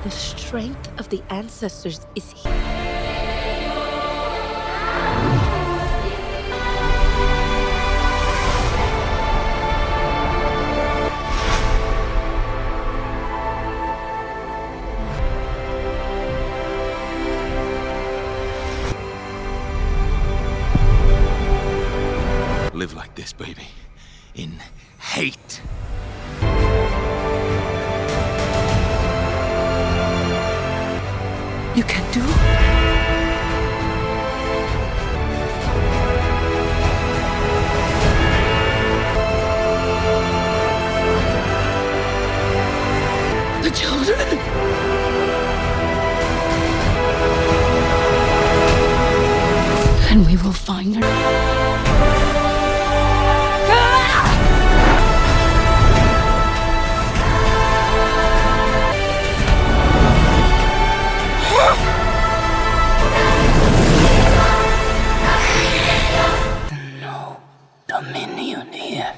The strength of the ancestors is here. Live like this, baby. In hate. You can do. The children. And we will find her. No dominion here.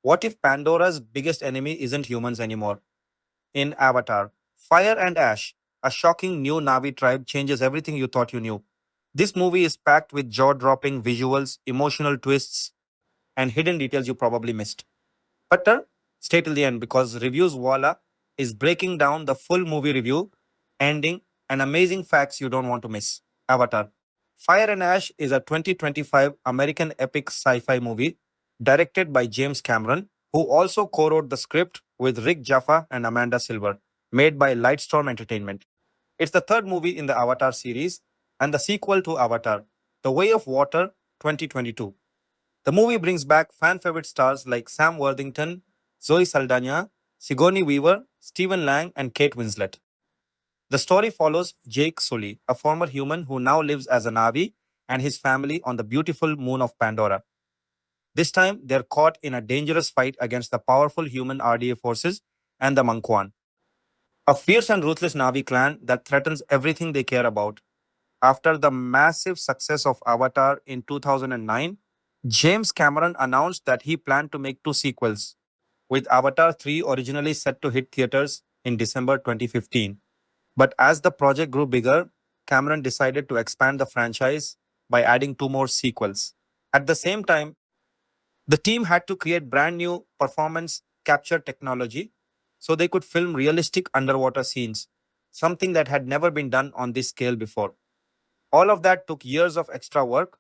What if Pandora's biggest enemy isn't humans anymore? In Avatar, Fire and Ash, a shocking new Navi tribe changes everything you thought you knew. This movie is packed with jaw dropping visuals, emotional twists, and hidden details you probably missed. But stay till the end because Reviews Walla is breaking down the full movie review, ending, and amazing facts you don't want to miss. Avatar. Fire and Ash is a 2025 American epic sci fi movie directed by James Cameron, who also co wrote the script with Rick Jaffa and Amanda Silver, made by Lightstorm Entertainment. It's the third movie in the Avatar series and the sequel to Avatar, The Way of Water 2022. The movie brings back fan favorite stars like Sam Worthington, Zoe Saldana, Sigourney Weaver, Stephen Lang, and Kate Winslet. The story follows Jake Sully, a former human who now lives as a Navi, and his family on the beautiful moon of Pandora. This time, they're caught in a dangerous fight against the powerful human RDA forces and the Manquan, a fierce and ruthless Navi clan that threatens everything they care about. After the massive success of Avatar in 2009, James Cameron announced that he planned to make two sequels, with Avatar 3 originally set to hit theaters in December 2015. But as the project grew bigger, Cameron decided to expand the franchise by adding two more sequels. At the same time, the team had to create brand new performance capture technology so they could film realistic underwater scenes, something that had never been done on this scale before. All of that took years of extra work,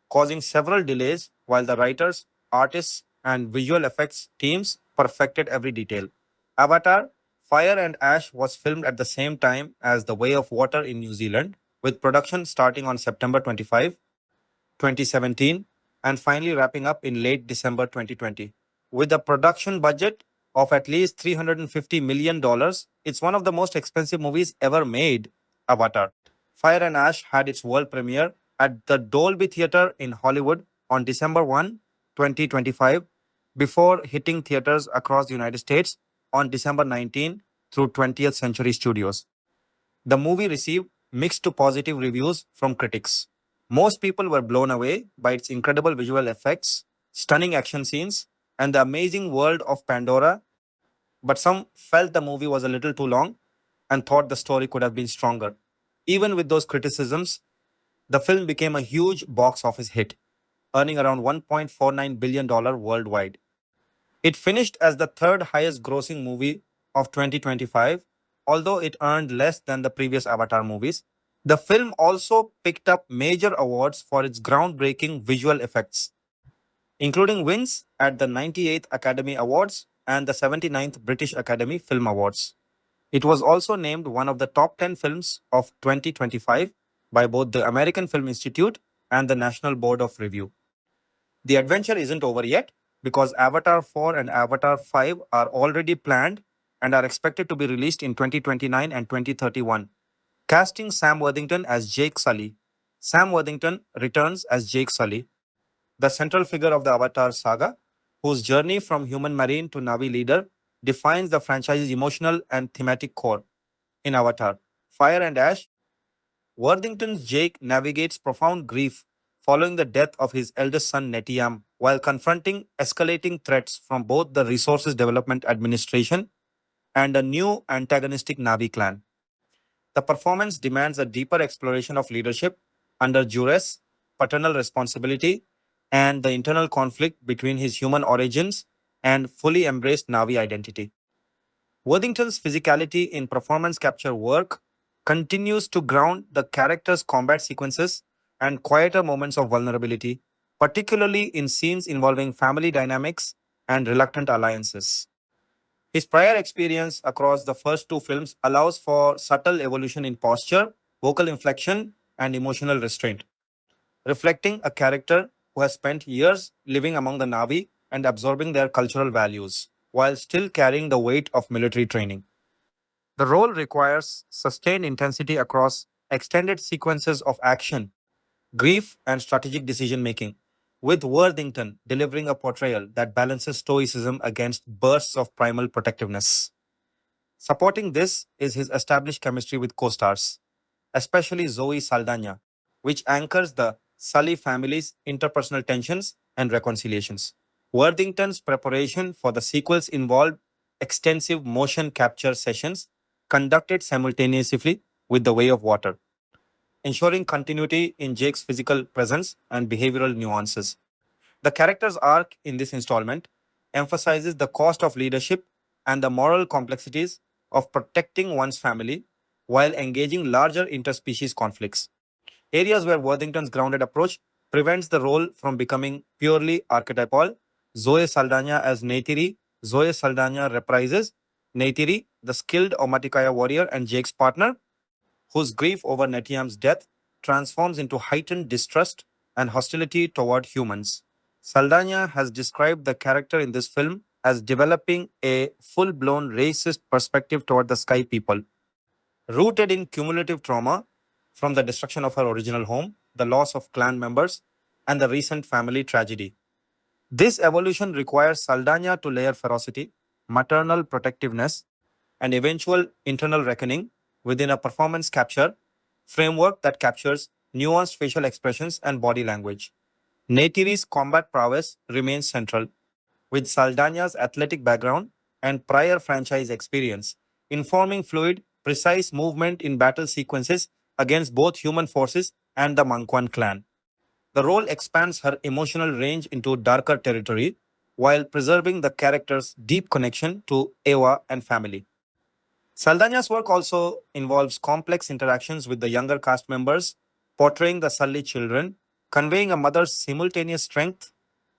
causing several delays while the writers, artists, and visual effects teams perfected every detail. Avatar, Fire and Ash was filmed at the same time as The Way of Water in New Zealand, with production starting on September 25, 2017, and finally wrapping up in late December 2020. With a production budget of at least $350 million, it's one of the most expensive movies ever made. Avatar. Fire and Ash had its world premiere at the Dolby Theatre in Hollywood on December 1, 2025, before hitting theaters across the United States on December 19 through 20th Century Studios. The movie received mixed to positive reviews from critics. Most people were blown away by its incredible visual effects, stunning action scenes, and the amazing world of Pandora, but some felt the movie was a little too long and thought the story could have been stronger. Even with those criticisms, the film became a huge box office hit, earning around $1.49 billion worldwide. It finished as the third highest grossing movie of 2025, although it earned less than the previous Avatar movies. The film also picked up major awards for its groundbreaking visual effects, including wins at the 98th Academy Awards and the 79th British Academy Film Awards. It was also named one of the top 10 films of 2025 by both the American Film Institute and the National Board of Review. The adventure isn't over yet because Avatar 4 and Avatar 5 are already planned and are expected to be released in 2029 and 2031. Casting Sam Worthington as Jake Sully. Sam Worthington returns as Jake Sully, the central figure of the Avatar saga, whose journey from human marine to Navi leader defines the franchise's emotional and thematic core. In Avatar, Fire and Ash, Worthington's Jake navigates profound grief following the death of his eldest son Netiam while confronting escalating threats from both the Resources Development Administration and a new antagonistic Navi clan. The performance demands a deeper exploration of leadership under duress, paternal responsibility, and the internal conflict between his human origins and fully embraced Navi identity. Worthington's physicality in performance capture work continues to ground the character's combat sequences and quieter moments of vulnerability, particularly in scenes involving family dynamics and reluctant alliances. His prior experience across the first two films allows for subtle evolution in posture, vocal inflection, and emotional restraint, reflecting a character who has spent years living among the Navi and absorbing their cultural values, while still carrying the weight of military training. The role requires sustained intensity across extended sequences of action, grief, and strategic decision making, with Worthington delivering a portrayal that balances stoicism against bursts of primal protectiveness. Supporting this is his established chemistry with co stars, especially Zoe Saldana, which anchors the Sully family's interpersonal tensions and reconciliations. Worthington's preparation for the sequels involved extensive motion capture sessions conducted simultaneously with The Way of Water, ensuring continuity in Jake's physical presence and behavioral nuances. The character's arc in this installment emphasizes the cost of leadership and the moral complexities of protecting one's family while engaging larger interspecies conflicts. Areas where Worthington's grounded approach prevents the role from becoming purely archetypal. Zoe Saldana as Neytiri. Zoe Saldana reprises Neytiri, the skilled Omaticaya warrior and Jake's partner, whose grief over Netiam's death transforms into heightened distrust and hostility toward humans. Saldana has described the character in this film as developing a full blown racist perspective toward the Sky people, rooted in cumulative trauma from the destruction of her original home, the loss of clan members, and the recent family tragedy. This evolution requires Saldana to layer ferocity, maternal protectiveness, and eventual internal reckoning within a performance capture framework that captures nuanced facial expressions and body language. Neytiri's combat prowess remains central, with Saldana's athletic background and prior franchise experience informing fluid, precise movement in battle sequences against both human forces and the Mangkwan clan. The role expands her emotional range into darker territory while preserving the character's deep connection to Eva and family. Saldana's work also involves complex interactions with the younger cast members, portraying the Sully children, conveying a mother's simultaneous strength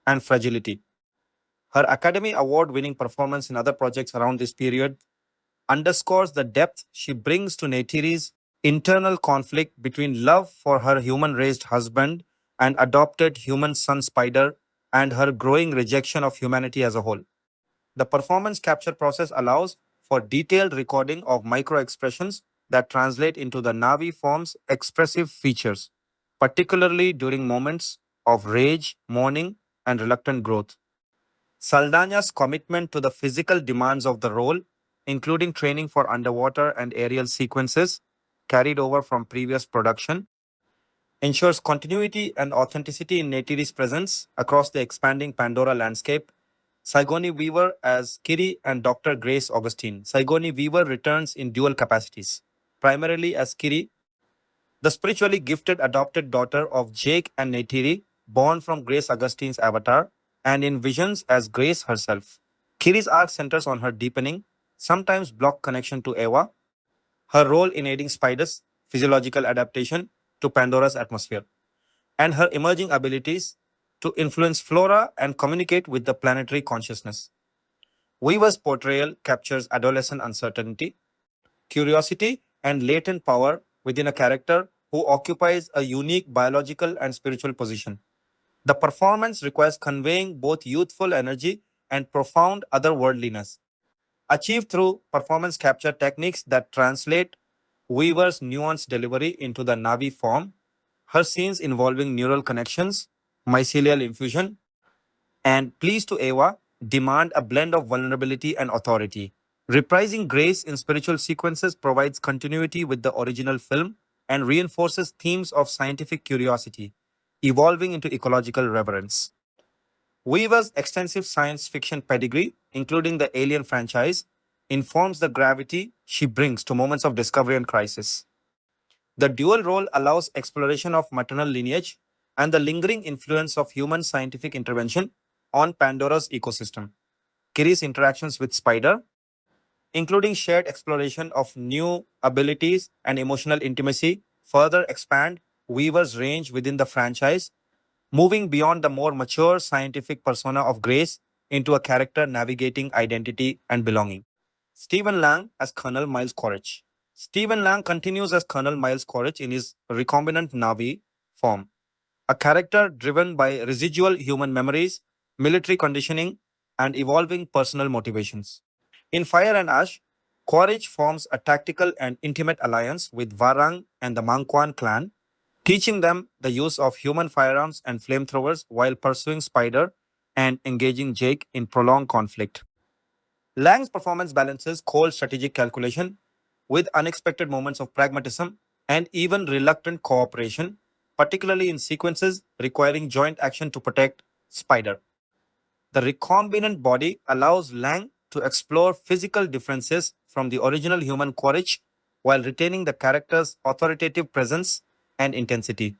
and fragility. Her Academy Award winning performance in other projects around this period underscores the depth she brings to Neytiri's internal conflict between love for her human raised husband and adopted human son Spider and her growing rejection of humanity as a whole. The performance capture process allows for detailed recording of micro expressions that translate into the Navi form's expressive features, particularly during moments of rage, mourning, and reluctant growth. Saldana's commitment to the physical demands of the role, including training for underwater and aerial sequences, carried over from previous production, ensures continuity and authenticity in Neytiri's presence across the expanding Pandora landscape. Sigourney Weaver as Kiri and Dr. Grace Augustine. Sigourney Weaver returns in dual capacities, primarily as Kiri, the spiritually gifted adopted daughter of Jake and Neytiri, born from Grace Augustine's avatar, and in visions as Grace herself. Kiri's arc centers on her deepening, sometimes blocked connection to Eva, her role in aiding Spider's physiological adaptation to Pandora's atmosphere, and her emerging abilities to influence flora and communicate with the planetary consciousness. Weaver's portrayal captures adolescent uncertainty, curiosity, and latent power within a character who occupies a unique biological and spiritual position. The performance requires conveying both youthful energy and profound otherworldliness, achieved through performance capture techniques that translate Weaver's nuanced delivery into the Navi form. Her scenes involving neural connections, mycelial infusion, and pleas to Eva demand a blend of vulnerability and authority. Reprising Grace in spiritual sequences provides continuity with the original film and reinforces themes of scientific curiosity, evolving into ecological reverence. Weaver's extensive science fiction pedigree, including the Alien franchise, informs the gravity she brings to moments of discovery and crisis. The dual role allows exploration of maternal lineage and the lingering influence of human scientific intervention on Pandora's ecosystem. Kiri's interactions with Spider, including shared exploration of new abilities and emotional intimacy, further expand Weaver's range within the franchise, moving beyond the more mature scientific persona of Grace into a character navigating identity and belonging. Stephen Lang as Colonel Miles Quaritch. Stephen Lang continues as Colonel Miles Quaritch in his recombinant Navi form, a character driven by residual human memories, military conditioning, and evolving personal motivations. In Fire and Ash, Quaritch forms a tactical and intimate alliance with Varang and the Mangkwan clan, teaching them the use of human firearms and flamethrowers while pursuing Spider and engaging Jake in prolonged conflict. Lang's performance balances cold strategic calculation with unexpected moments of pragmatism and even reluctant cooperation, particularly in sequences requiring joint action to protect Spider. The recombinant body allows Lang to explore physical differences from the original human Quaritch while retaining the character's authoritative presence and intensity.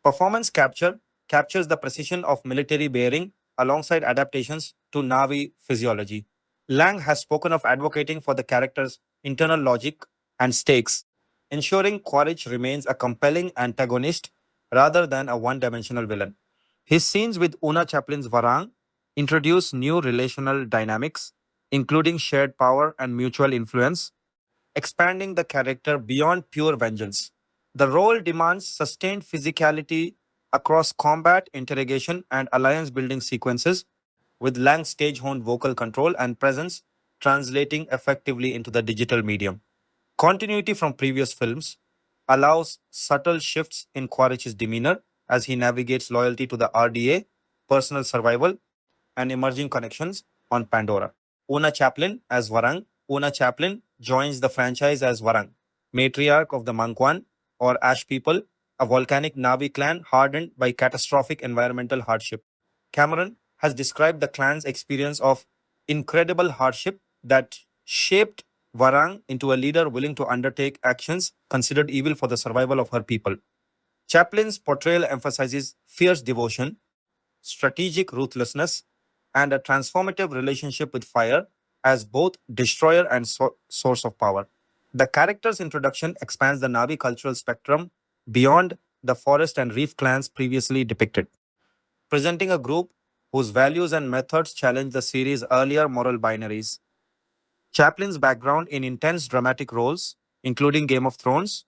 Performance capture captures the precision of military bearing alongside adaptations to Navi physiology. Lang has spoken of advocating for the character's internal logic and stakes, ensuring Quaritch remains a compelling antagonist rather than a one dimensional villain. His scenes with Una Chaplin's Varang introduce new relational dynamics, including shared power and mutual influence, expanding the character beyond pure vengeance. The role demands sustained physicality across combat, interrogation, and alliance building sequences, with Lang's stage honed vocal control and presence translating effectively into the digital medium. Continuity from previous films allows subtle shifts in Quaritch's demeanor as he navigates loyalty to the RDA, personal survival, and emerging connections on Pandora. Una Chaplin as Varang. Una Chaplin joins the franchise as Varang, matriarch of the Mangkwan or Ash people, a volcanic Navi clan hardened by catastrophic environmental hardship. Cameron has described the clan's experience of incredible hardship that shaped Varang into a leader willing to undertake actions considered evil for the survival of her people. Chaplin's portrayal emphasizes fierce devotion, strategic ruthlessness, and a transformative relationship with fire as both destroyer and source of power. The character's introduction expands the Navi cultural spectrum beyond the forest and reef clans previously depicted, presenting a group whose values and methods challenge the series' earlier moral binaries. Chaplin's background in intense dramatic roles, including Game of Thrones,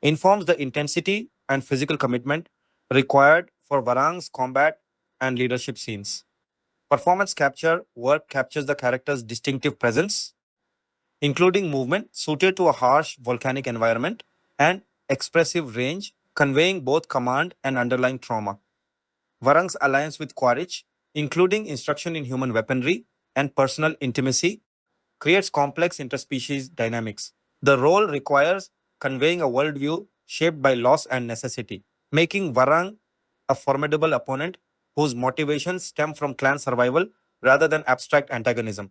informs the intensity and physical commitment required for Varang's combat and leadership scenes. Performance capture work captures the character's distinctive presence, including movement suited to a harsh volcanic environment and expressive range, conveying both command and underlying trauma. Varang's alliance with Quaritch, including instruction in human weaponry and personal intimacy, creates complex interspecies dynamics. The role requires conveying a worldview shaped by loss and necessity, making Varang a formidable opponent whose motivations stem from clan survival rather than abstract antagonism.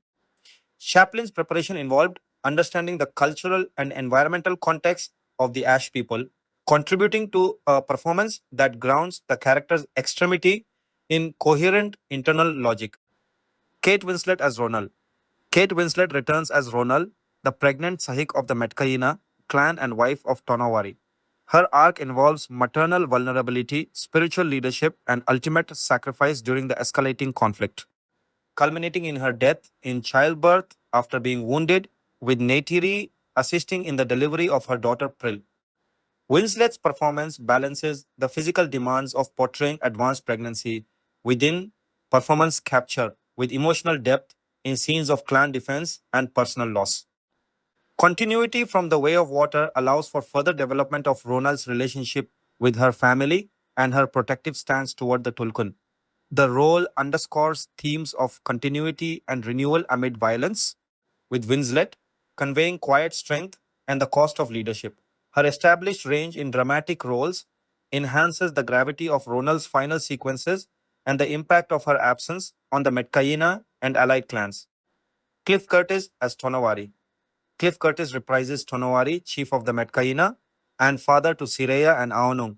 Chaplin's preparation involved understanding the cultural and environmental context of the Ash people, contributing to a performance that grounds the character's extremity in coherent internal logic. Kate Winslet as Ronald. Kate Winslet returns as Ronald, the pregnant Sahik of the Metkaina clan and wife of Tonawari. Her arc involves maternal vulnerability, spiritual leadership, and ultimate sacrifice during the escalating conflict, culminating in her death in childbirth after being wounded, with Neytiri assisting in the delivery of her daughter Prill. Winslet's performance balances the physical demands of portraying advanced pregnancy within performance capture with emotional depth in scenes of clan defense and personal loss. Continuity from The Way of Water allows for further development of Ronald's relationship with her family and her protective stance toward the Tulkun. The role underscores themes of continuity and renewal amid violence, with Winslet conveying quiet strength and the cost of leadership. Her established range in dramatic roles enhances the gravity of Ronald's final sequences and the impact of her absence on the Metcaina and allied clans. Cliff Curtis as Tonawari. Cliff Curtis reprises Tonawari, chief of the Metcaina and father to Sireya and Aonung.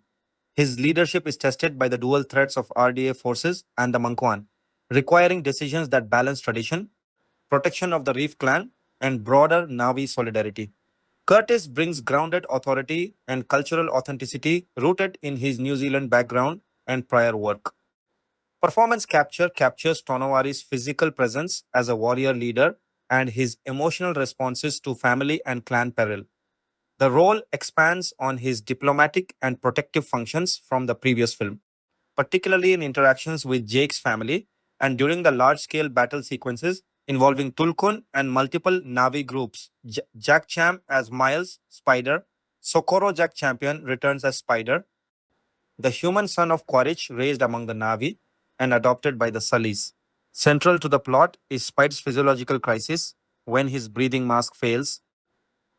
His leadership is tested by the dual threats of RDA forces and the Mangkuan, requiring decisions that balance tradition, protection of the Reef clan, and broader Navi solidarity. Curtis brings grounded authority and cultural authenticity rooted in his New Zealand background and prior work. Performance capture captures Tonawari's physical presence as a warrior leader and his emotional responses to family and clan peril. The role expands on his diplomatic and protective functions from the previous film, particularly in interactions with Jake's family and during the large scale battle sequences involving Tulkun and multiple Navi groups. Jack Cham as Miles, Spider, Socorro Jack Champion returns as Spider, the human son of Quaritch raised among the Navi and adopted by the Sullys. Central to the plot is Spider's physiological crisis when his breathing mask fails,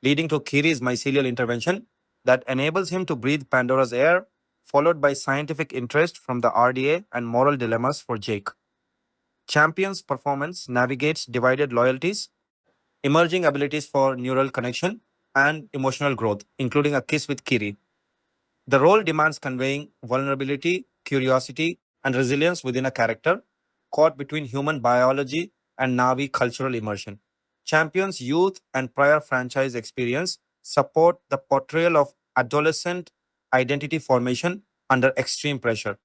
leading to Kiri's mycelial intervention that enables him to breathe Pandora's air, followed by scientific interest from the RDA and moral dilemmas for Jake. Champion's performance navigates divided loyalties, emerging abilities for neural connection, and emotional growth, including a kiss with Kiri. The role demands conveying vulnerability, curiosity, and resilience within a character caught between human biology and Navi cultural immersion. Champion's youth and prior franchise experience support the portrayal of adolescent identity formation under extreme pressure.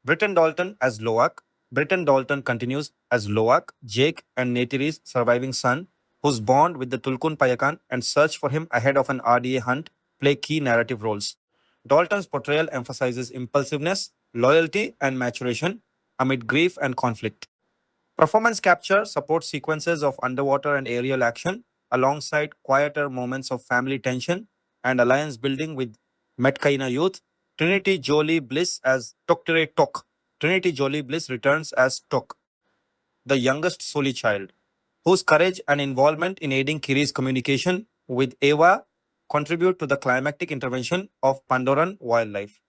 Britton Dalton as Loak. Britton Dalton continues as Loak, Jake and Neytiri's surviving son, whose bond with the Tulkun Payakan and search for him ahead of an RDA hunt play key narrative roles. Dalton's portrayal emphasizes impulsiveness, loyalty, and maturation amid grief and conflict. Performance capture supports sequences of underwater and aerial action alongside quieter moments of family tension and alliance building with Metkaina youth. Trinity Jolie Bliss as Toktire Tok. Trinity Jolie Bliss returns as Tok, the youngest Soli child, whose courage and involvement in aiding Kiri's communication with Eva contribute to the climactic intervention of Pandoran wildlife.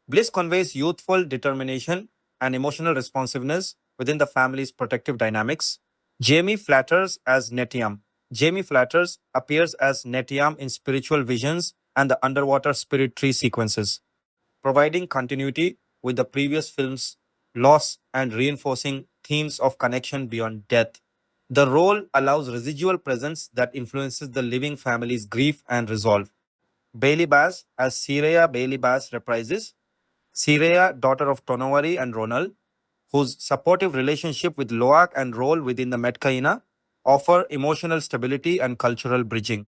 Bliss conveys youthful determination and emotional responsiveness within the family's protective dynamics. Jamie Flatters as Netiam. Jamie Flatters appears as Netiam in spiritual visions and the underwater spirit tree sequences, providing continuity with the previous film's loss and reinforcing themes of connection beyond death. The role allows residual presence that influences the living family's grief and resolve. Bailey Bass as Sireya Bailey Bass reprises Sireya, daughter of Tonawari and Ronald, whose supportive relationship with Loak and role within the Metkaina offer emotional stability and cultural bridging.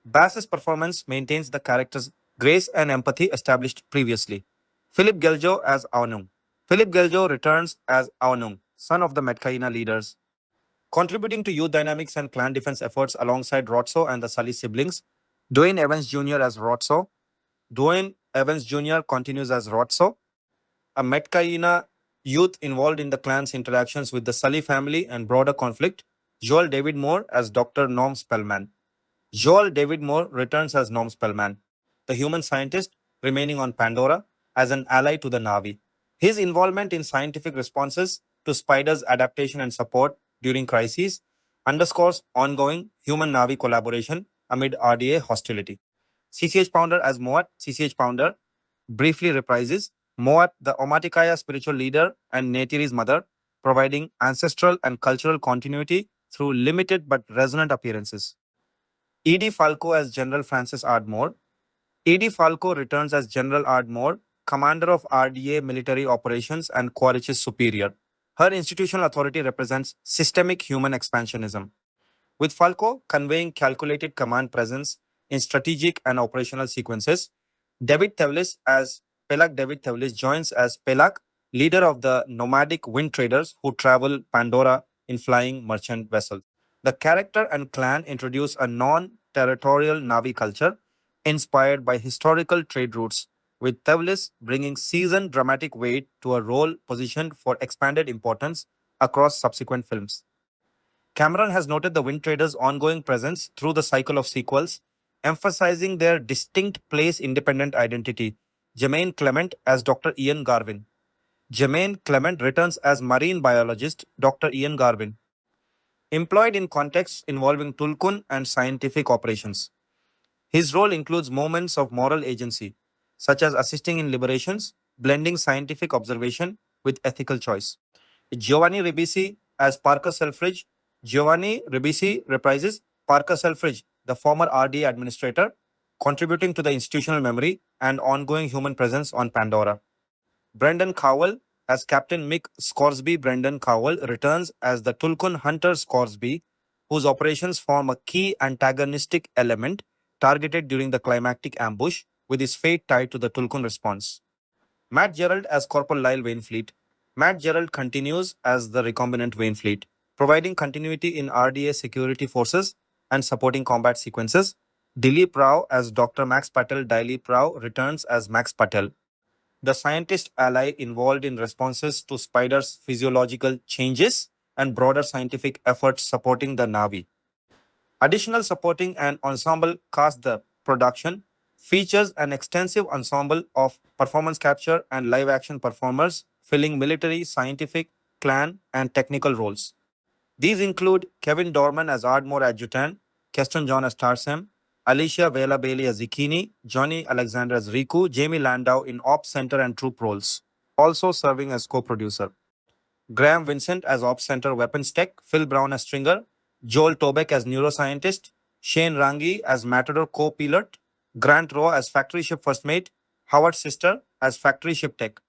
Bass's performance maintains the character's grace and empathy established previously. Philip Geljo as Aonung. Philip Geljo returns as Aonung, son of the Metkaina leaders, contributing to youth dynamics and clan defense efforts alongside Rotso and the Sully siblings. Dwayne Evans Jr. as Rotso. Dwayne Evans Jr. continues as Rotso, a Metkaina youth involved in the clan's interactions with the Sully family and broader conflict. Joel David Moore as Dr. Norm Spellman. Joel David Moore returns as Norm Spellman, the human scientist remaining on Pandora as an ally to the Navi. His involvement in scientific responses to Spider's adaptation and support during crises underscores ongoing human Navi collaboration amid RDA hostility. CCH Pounder as Moat, CCH Pounder briefly reprises Moat, the Omaticaya spiritual leader and Neytiri's mother, providing ancestral and cultural continuity through limited but resonant appearances. E.D. Falco as General Francis Ardmore. E.D. Falco returns as General Ardmore, commander of RDA military operations and Quaritch's superior. Her institutional authority represents systemic human expansionism, with Falco conveying calculated command presence in strategic and operational sequences. David Tevlis as Pelak David Tevlis joins as Pelak, leader of the nomadic wind traders who travel Pandora in flying merchant vessels. The character and clan introduce a non territorial Navi culture inspired by historical trade routes, with Tevlis bringing seasoned dramatic weight to a role positioned for expanded importance across subsequent films. Cameron has noted the Wind Traders' ongoing presence through the cycle of sequels, emphasizing their distinct place independent identity. Jermaine Clement as Dr. Ian Garvin. Jermaine Clement returns as marine biologist Dr. Ian Garvin, employed in contexts involving Tulkun and scientific operations. His role includes moments of moral agency, such as assisting in liberations, blending scientific observation with ethical choice. Giovanni Ribisi as Parker Selfridge. Giovanni Ribisi reprises Parker Selfridge, the former RDA administrator, contributing to the institutional memory and ongoing human presence on Pandora. Brendan Cowell as Captain Mick Scoresby. Brendan Cowell returns as the Tulkun Hunter Scoresby, whose operations form a key antagonistic element targeted during the climactic ambush, with his fate tied to the Tulkun response. Matt Gerald as Corporal Lyle Wainfleet. Matt Gerald continues as the recombinant Wainfleet, providing continuity in RDA security forces and supporting combat sequences. Dilip Rao as Dr. Max Patel. Dilip Rao returns as Max Patel, the scientist ally involved in responses to Spider's physiological changes and broader scientific efforts supporting the Navi. Additional supporting and ensemble cast. The production features an extensive ensemble of performance capture and live action performers filling military, scientific, clan, and technical roles. These include Kevin Dorman as Ardmore Adjutant, Keston John as Tarsem, Alicia Vela Bailey as Zikini, Johnny Alexander as Riku, Jamie Landau in Ops Center and Troop roles, also serving as co producer. Graham Vincent as Ops Center Weapons Tech, Phil Brown as Stringer, Joel Tobeck as Neuroscientist, Shane Rangi as Matador Co-Pilot, Grant Rowe as Factory Ship First Mate, Howard Sister as Factory Ship Tech,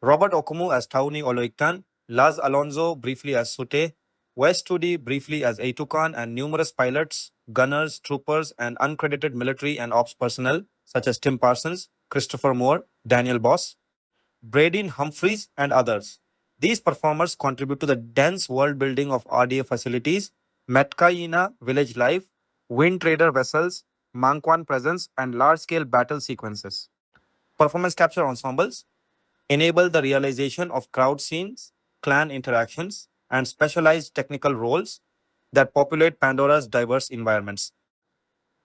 Robert Okumu as Tauni Oloiktan, Laz Alonso briefly as Sute, Wes Studi briefly as Aitukan, and numerous pilots, gunners, troopers, and uncredited military and ops personnel such as Tim Parsons, Christopher Moore, Daniel Boss, Braden Humphreys, and others. These performers contribute to the dense world building of RDA facilities, Metkaina village life, wind trader vessels, Mangkwan presence, and large scale battle sequences. Performance capture ensembles enable the realization of crowd scenes, clan interactions, and specialized technical roles that populate Pandora's diverse environments.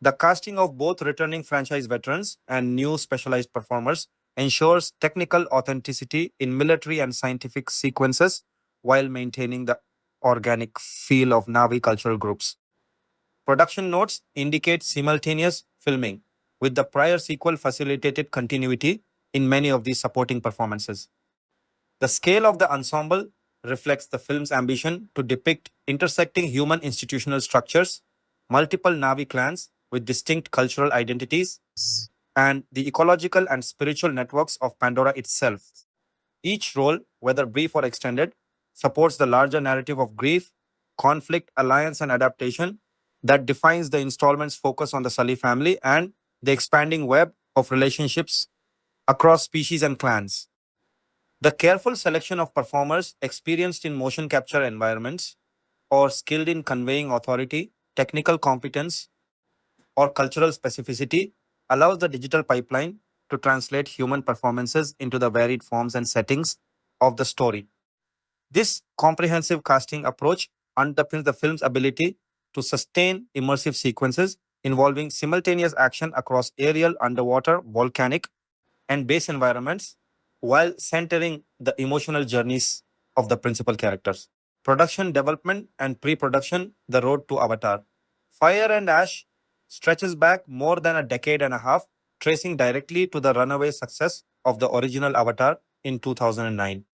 The casting of both returning franchise veterans and new specialized performers ensures technical authenticity in military and scientific sequences while maintaining the organic feel of Navi cultural groups. Production notes indicate simultaneous filming, with the prior sequel facilitated continuity in many of these supporting performances. The scale of the ensemble reflects the film's ambition to depict intersecting human institutional structures, multiple Navi clans with distinct cultural identities, and the ecological and spiritual networks of Pandora itself. Each role, whether brief or extended, supports the larger narrative of grief, conflict, alliance, and adaptation that defines the installment's focus on the Sully family and the expanding web of relationships across species and clans. The careful selection of performers experienced in motion capture environments or skilled in conveying authority, technical competence, or cultural specificity allows the digital pipeline to translate human performances into the varied forms and settings of the story. This comprehensive casting approach underpins the film's ability to sustain immersive sequences involving simultaneous action across aerial, underwater, volcanic, and base environments while centering the emotional journeys of the principal characters. Production, development, and pre production, the road to Avatar. Fire and Ash stretches back more than a decade and a half, tracing directly to the runaway success of the original Avatar in 2009.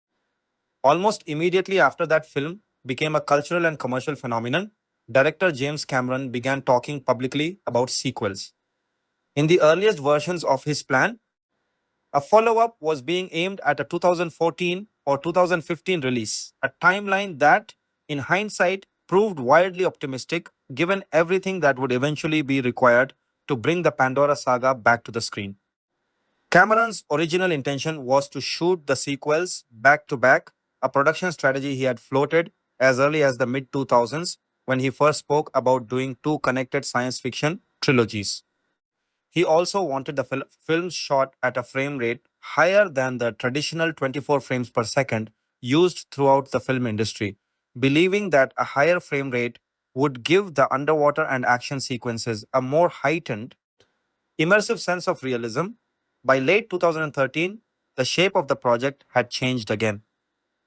Almost immediately after that film became a cultural and commercial phenomenon, director James Cameron began talking publicly about sequels. In the earliest versions of his plan, a follow up was being aimed at a 2014 or 2015 release, a timeline that, in hindsight, proved wildly optimistic given everything that would eventually be required to bring the Pandora saga back to the screen. Cameron's original intention was to shoot the sequels back to back, a production strategy he had floated as early as the mid 2000s when he first spoke about doing two connected science fiction trilogies. He also wanted the films shot at a frame rate higher than the traditional 24 frames per second used throughout the film industry, believing that a higher frame rate would give the underwater and action sequences a more heightened, immersive sense of realism. By late 2013, the shape of the project had changed again.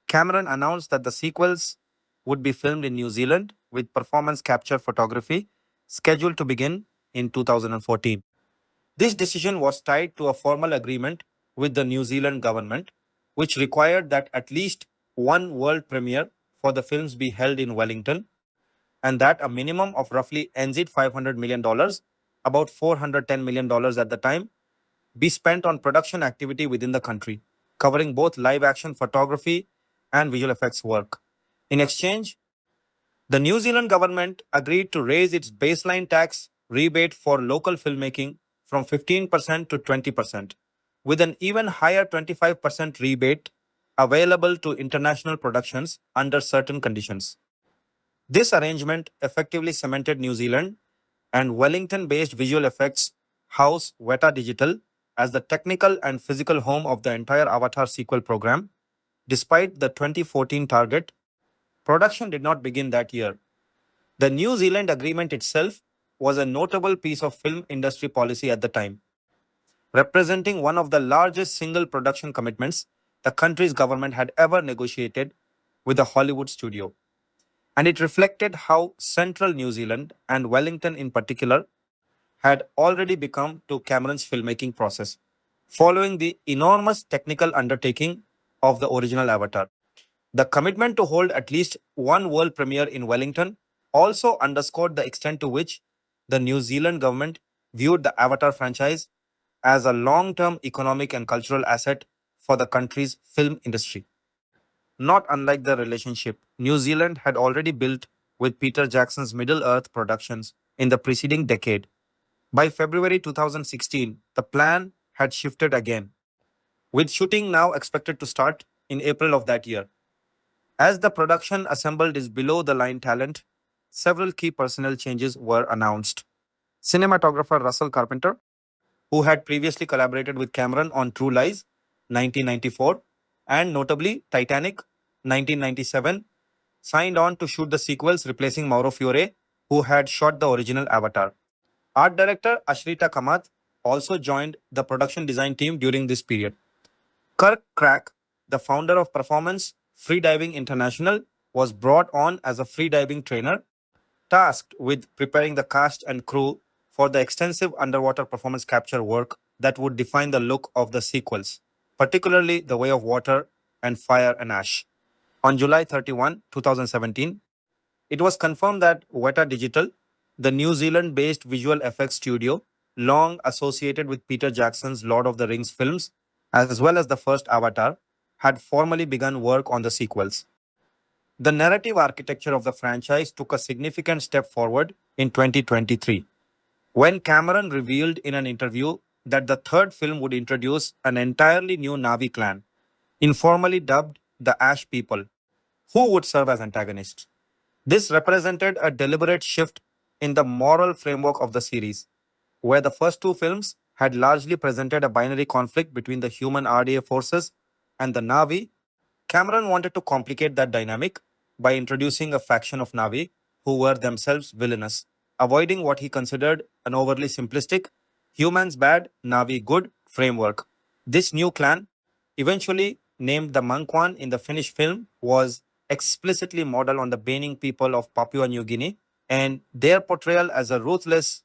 Cameron announced that the sequels would be filmed in New Zealand with performance capture photography scheduled to begin in 2014. This decision was tied to a formal agreement with the New Zealand government, which required that at least one world premiere for the films be held in Wellington and that a minimum of roughly NZ $500 million, dollars, about $410 million dollars at the time, be spent on production activity within the country, covering both live action photography and visual effects work. In exchange, the New Zealand government agreed to raise its baseline tax rebate for local filmmaking from 15% to 20%, with an even higher 25% rebate available to international productions under certain conditions. This arrangement effectively cemented New Zealand and Wellington based visual effects house Weta Digital as the technical and physical home of the entire Avatar sequel program. Despite the 2014 target, production did not begin that year. The New Zealand agreement itself was a notable piece of film industry policy at the time, representing one of the largest single production commitments the country's government had ever negotiated with a Hollywood studio. And it reflected how central New Zealand and Wellington in particular had already become to Cameron's filmmaking process, following the enormous technical undertaking of the original Avatar. The commitment to hold at least one world premiere in Wellington also underscored the extent to which the New Zealand government viewed the Avatar franchise as a long term economic and cultural asset for the country's film industry. Not unlike the relationship New Zealand had already built with Peter Jackson's Middle Earth productions in the preceding decade. By February 2016, the plan had shifted again, with shooting now expected to start in April of that year. As the production assembled is below the line talent, several key personnel changes were announced. Cinematographer Russell Carpenter, who had previously collaborated with Cameron on True Lies 1994 and notably Titanic 1997, signed on to shoot the sequels, replacing Mauro Fiore, who had shot the original Avatar. Art director Ashrita Kamath also joined the production design team during this period. Kirk Crack, the founder of Performance Freediving International, was brought on as a freediving trainer, tasked with preparing the cast and crew for the extensive underwater performance capture work that would define the look of the sequels, particularly The Way of Water and Fire and Ash. On July 31, 2017, it was confirmed that Weta Digital, the New Zealand based visual effects studio, long associated with Peter Jackson's Lord of the Rings films, as well as the first Avatar, had formally begun work on the sequels. The narrative architecture of the franchise took a significant step forward in 2023 when Cameron revealed in an interview that the third film would introduce an entirely new Navi clan, informally dubbed the Ash People, who would serve as antagonists. This represented a deliberate shift in the moral framework of the series, where the first two films had largely presented a binary conflict between the human RDA forces and the Navi. Cameron wanted to complicate that dynamic by introducing a faction of Navi who were themselves villainous. avoiding what he considered an overly simplistic humans bad, Navi good framework. This new clan, eventually named the Mangkwan in the finished film, was explicitly modeled on the Bening people of Papua New Guinea and their portrayal as a ruthless,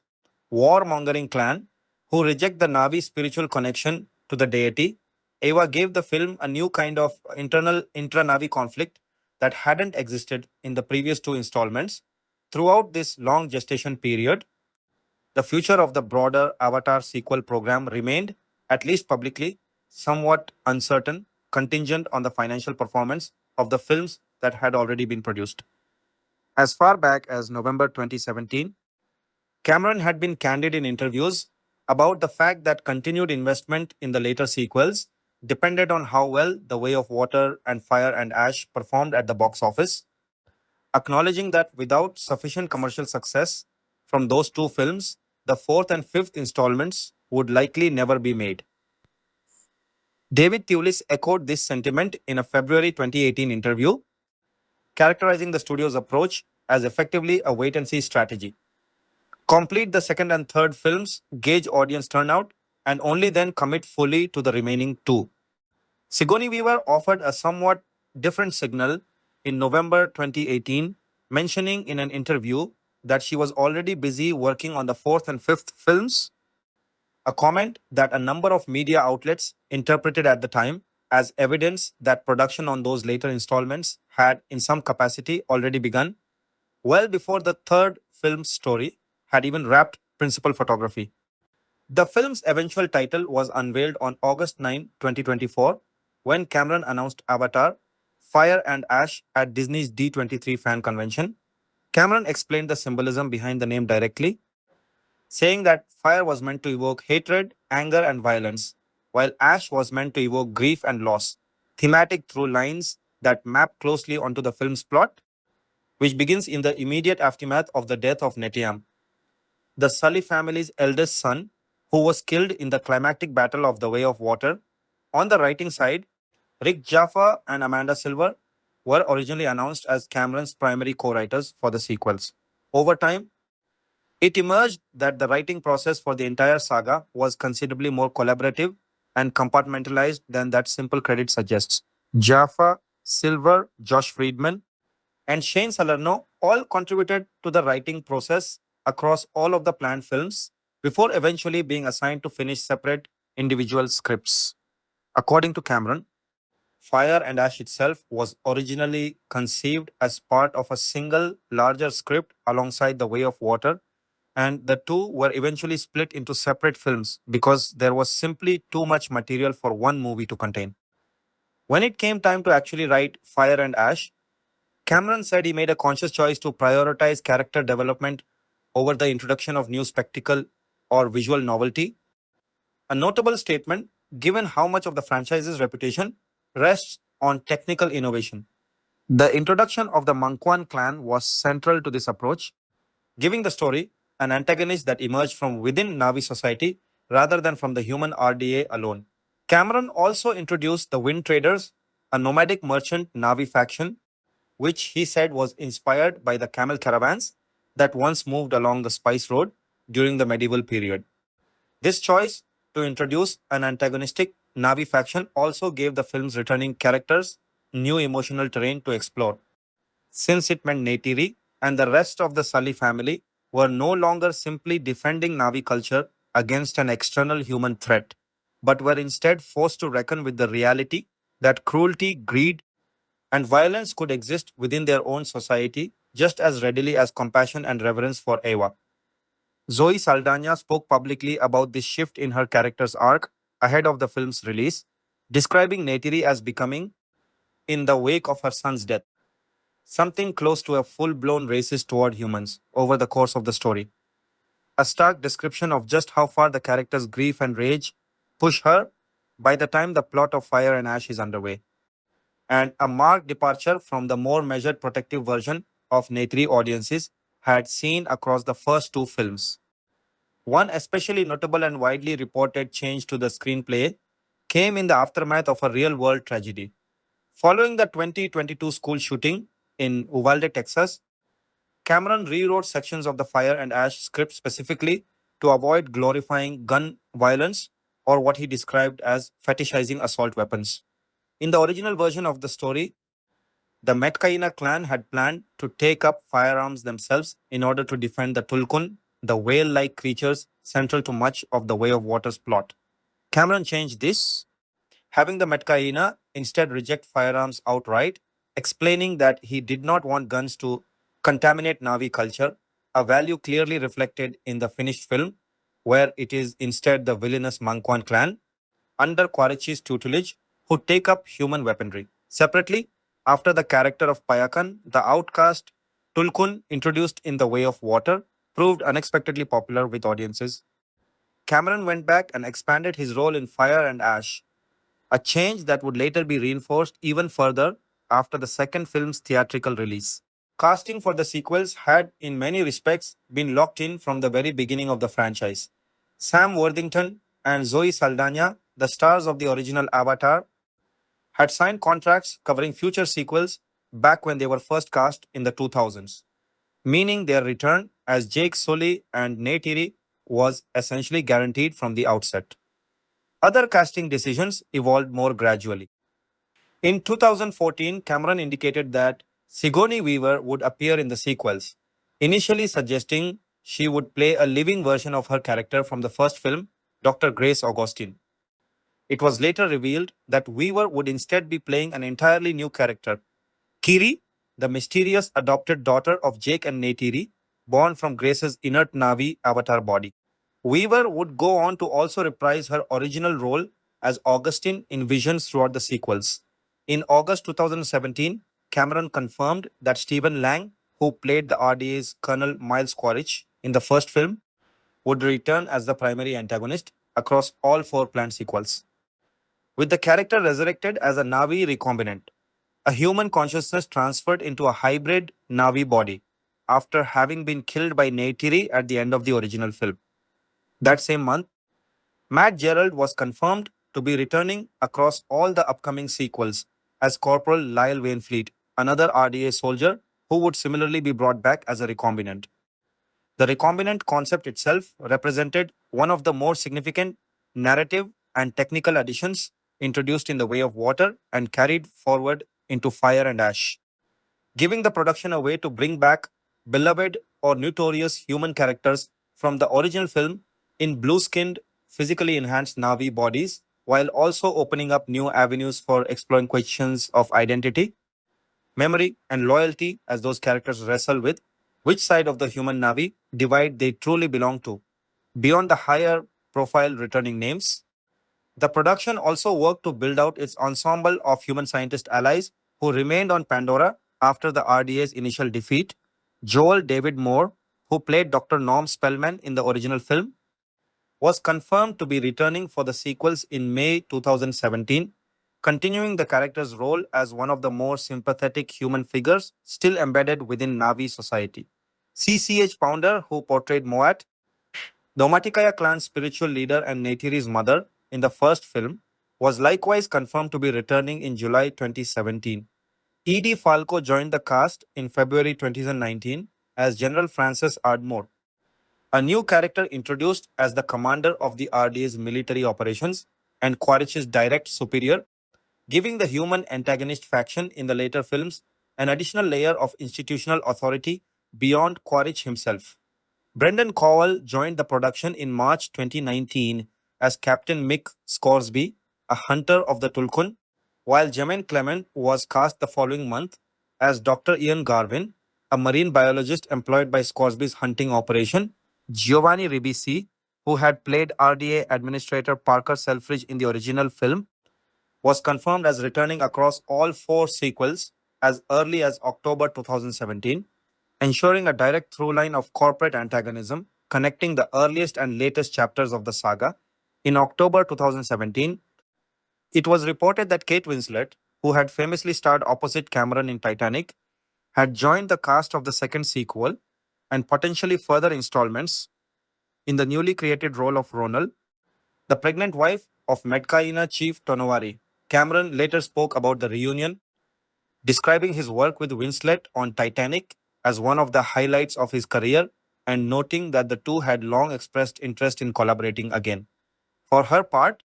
warmongering clan who reject the Navi spiritual connection to the deity. Eva gave the film a new kind of internal intra-Navi conflict that hadn't existed in the previous two installments. Throughout this long gestation period, the future of the broader Avatar sequel program remained, at least publicly, somewhat uncertain, contingent on the financial performance of the films that had already been produced. As far back as November 2017, Cameron had been candid in interviews about the fact that continued investment in the later sequels depended on how well The Way of Water and Fire and Ash performed at the box office, acknowledging that without sufficient commercial success from those two films, the fourth and fifth installments would likely never be made. David Thewlis echoed this sentiment in a February 2018 interview, characterizing the studio's approach as effectively a wait and see strategy. Complete the second and third films, gauge audience turnout, and only then commit fully to the remaining two. Sigourney Weaver offered a somewhat different signal in November 2018, mentioning in an interview that she was already busy working on the fourth and fifth films, a comment that a number of media outlets interpreted at the time as evidence that production on those later installments had, in some capacity, already begun well before the third film's story had even wrapped principal photography. The film's eventual title was unveiled on August 9, 2024, when Cameron announced Avatar, Fire and Ash at Disney's D23 fan convention. Cameron explained the symbolism behind the name directly, saying that fire was meant to evoke hatred, anger, and violence, while ash was meant to evoke grief and loss, thematic through lines that map closely onto the film's plot, which begins in the immediate aftermath of the death of Netiam, the Sully family's eldest son, who was killed in the climactic battle of the Way of Water. On the writing side, Rick Jaffa and Amanda Silver were originally announced as Cameron's primary co writers for the sequels. Over time, it emerged that the writing process for the entire saga was considerably more collaborative and compartmentalized than that simple credit suggests. Jaffa, Silver, Josh Friedman, and Shane Salerno all contributed to the writing process across all of the planned films before eventually being assigned to finish separate individual scripts. According to Cameron, Fire and Ash itself was originally conceived as part of a single larger script alongside The Way of Water, and the two were eventually split into separate films because there was simply too much material for one movie to contain. When it came time to actually write Fire and Ash, Cameron said he made a conscious choice to prioritize character development over the introduction of new spectacle or visual novelty, a notable statement given how much of the franchise's reputation rests on technical innovation. The introduction of the Mangkwan clan was central to this approach, giving the story an antagonist that emerged from within Navi society rather than from the human RDA alone. Cameron also introduced the Wind Traders, a nomadic merchant Navi faction, which he said was inspired by the camel caravans that once moved along the Spice Road during the medieval period. This choice to introduce an antagonistic Navi faction also gave the film's returning characters new emotional terrain to explore, since it meant Neytiri and the rest of the Sully family were no longer simply defending Navi culture against an external human threat, but were instead forced to reckon with the reality that cruelty, greed, and violence could exist within their own society just as readily as compassion and reverence for Eva. Zoe Saldana spoke publicly about this shift in her character's arc ahead of the film's release, describing Neytiri as becoming, in the wake of her son's death, something close to a full blown racist toward humans over the course of the story. A stark description of just how far the character's grief and rage push her by the time the plot of Fire and Ash is underway, and a marked departure from the more measured protective version of Neytiri audiences had seen across the first two films. One especially notable and widely reported change to the screenplay came in the aftermath of a real world tragedy. Following the 2022 school shooting in Uvalde, Texas, Cameron rewrote sections of the Fire and Ash script specifically to avoid glorifying gun violence or what he described as fetishizing assault weapons. In the original version of the story, the Metkaina clan had planned to take up firearms themselves in order to defend the Tulkun, the whale like creatures central to much of the Way of Water's plot. Cameron changed this, having the Metkaina instead reject firearms outright, explaining that he did not want guns to contaminate Navi culture, a value clearly reflected in the finished film, where it is instead the villainous Mangkwan clan under Quarichi's tutelage who take up human weaponry. Separately, after the character of Payakan, the outcast Tulkun, introduced in The Way of Water, proved unexpectedly popular with audiences. Cameron went back and expanded his role in Fire and Ash, a change that would later be reinforced even further after the second film's theatrical release. Casting for the sequels had, in many respects, been locked in from the very beginning of the franchise. Sam Worthington and Zoe Saldana, the stars of the original Avatar, had signed contracts covering future sequels back when they were first cast in the 2000s, meaning their return as Jake Sully and Neytiri was essentially guaranteed from the outset. Other casting decisions evolved more gradually. In 2014, Cameron indicated that Sigourney Weaver would appear in the sequels, initially suggesting she would play a living version of her character from the first film, Dr. Grace Augustine. It was later revealed that Weaver would instead be playing an entirely new character, Kiri, the mysterious adopted daughter of Jake and Neytiri, born from Grace's inert Navi avatar body. Weaver would go on to also reprise her original role as Augustine in visions throughout the sequels. In August 2017, Cameron confirmed that Stephen Lang, who played the RDA's Colonel Miles Quaritch in the first film, would return as the primary antagonist across all four planned sequels. With the character resurrected as a Navi recombinant, a human consciousness transferred into a hybrid Navi body after having been killed by Neytiri at the end of the original film. That same month, Matt Gerald was confirmed to be returning across all the upcoming sequels as Corporal Lyle Wainfleet, another RDA soldier who would similarly be brought back as a recombinant. The recombinant concept itself represented one of the more significant narrative and technical additions introduced in The Way of Water and carried forward into Fire and Ash, giving the production a way to bring back beloved or notorious human characters from the original film in blue skinned, physically enhanced Navi bodies, while also opening up new avenues for exploring questions of identity, memory, and loyalty as those characters wrestle with which side of the human Navi divide they truly belong to. Beyond the higher profile returning names, the production also worked to build out its ensemble of human scientist allies who remained on Pandora after the RDA's initial defeat. Joel David Moore, who played Dr. Norm Spellman in the original film, was confirmed to be returning for the sequels in May 2017, continuing the character's role as one of the more sympathetic human figures still embedded within Navi society. CCH Pounder, who portrayed Moat, the Omaticaya clan's spiritual leader and Neytiri's mother in the first film, was likewise confirmed to be returning in July 2017. E.D. Falco joined the cast in February 2019 as General Francis Ardmore, a new character introduced as the commander of the RDA's military operations and Quaritch's direct superior, giving the human antagonist faction in the later films an additional layer of institutional authority beyond Quaritch himself. Brendan Cowell joined the production in March 2019 as Captain Mick Scoresby, a hunter of the Tulkun, while Jermaine Clement was cast the following month as Dr. Ian Garvin, a marine biologist employed by Scoresby's hunting operation. Giovanni Ribisi, who had played RDA Administrator Parker Selfridge in the original film, was confirmed as returning across all four sequels as early as October 2017, ensuring a direct through line of corporate antagonism connecting the earliest and latest chapters of the saga. In October 2017, it was reported that Kate Winslet, who had famously starred opposite Cameron in Titanic, had joined the cast of the second sequel and potentially further installments in the newly created role of Ronal, the pregnant wife of Medcaina Chief Tonowari. Cameron later spoke about the reunion, describing his work with Winslet on Titanic as one of the highlights of his career and noting that the two had long expressed interest in collaborating again. For her part,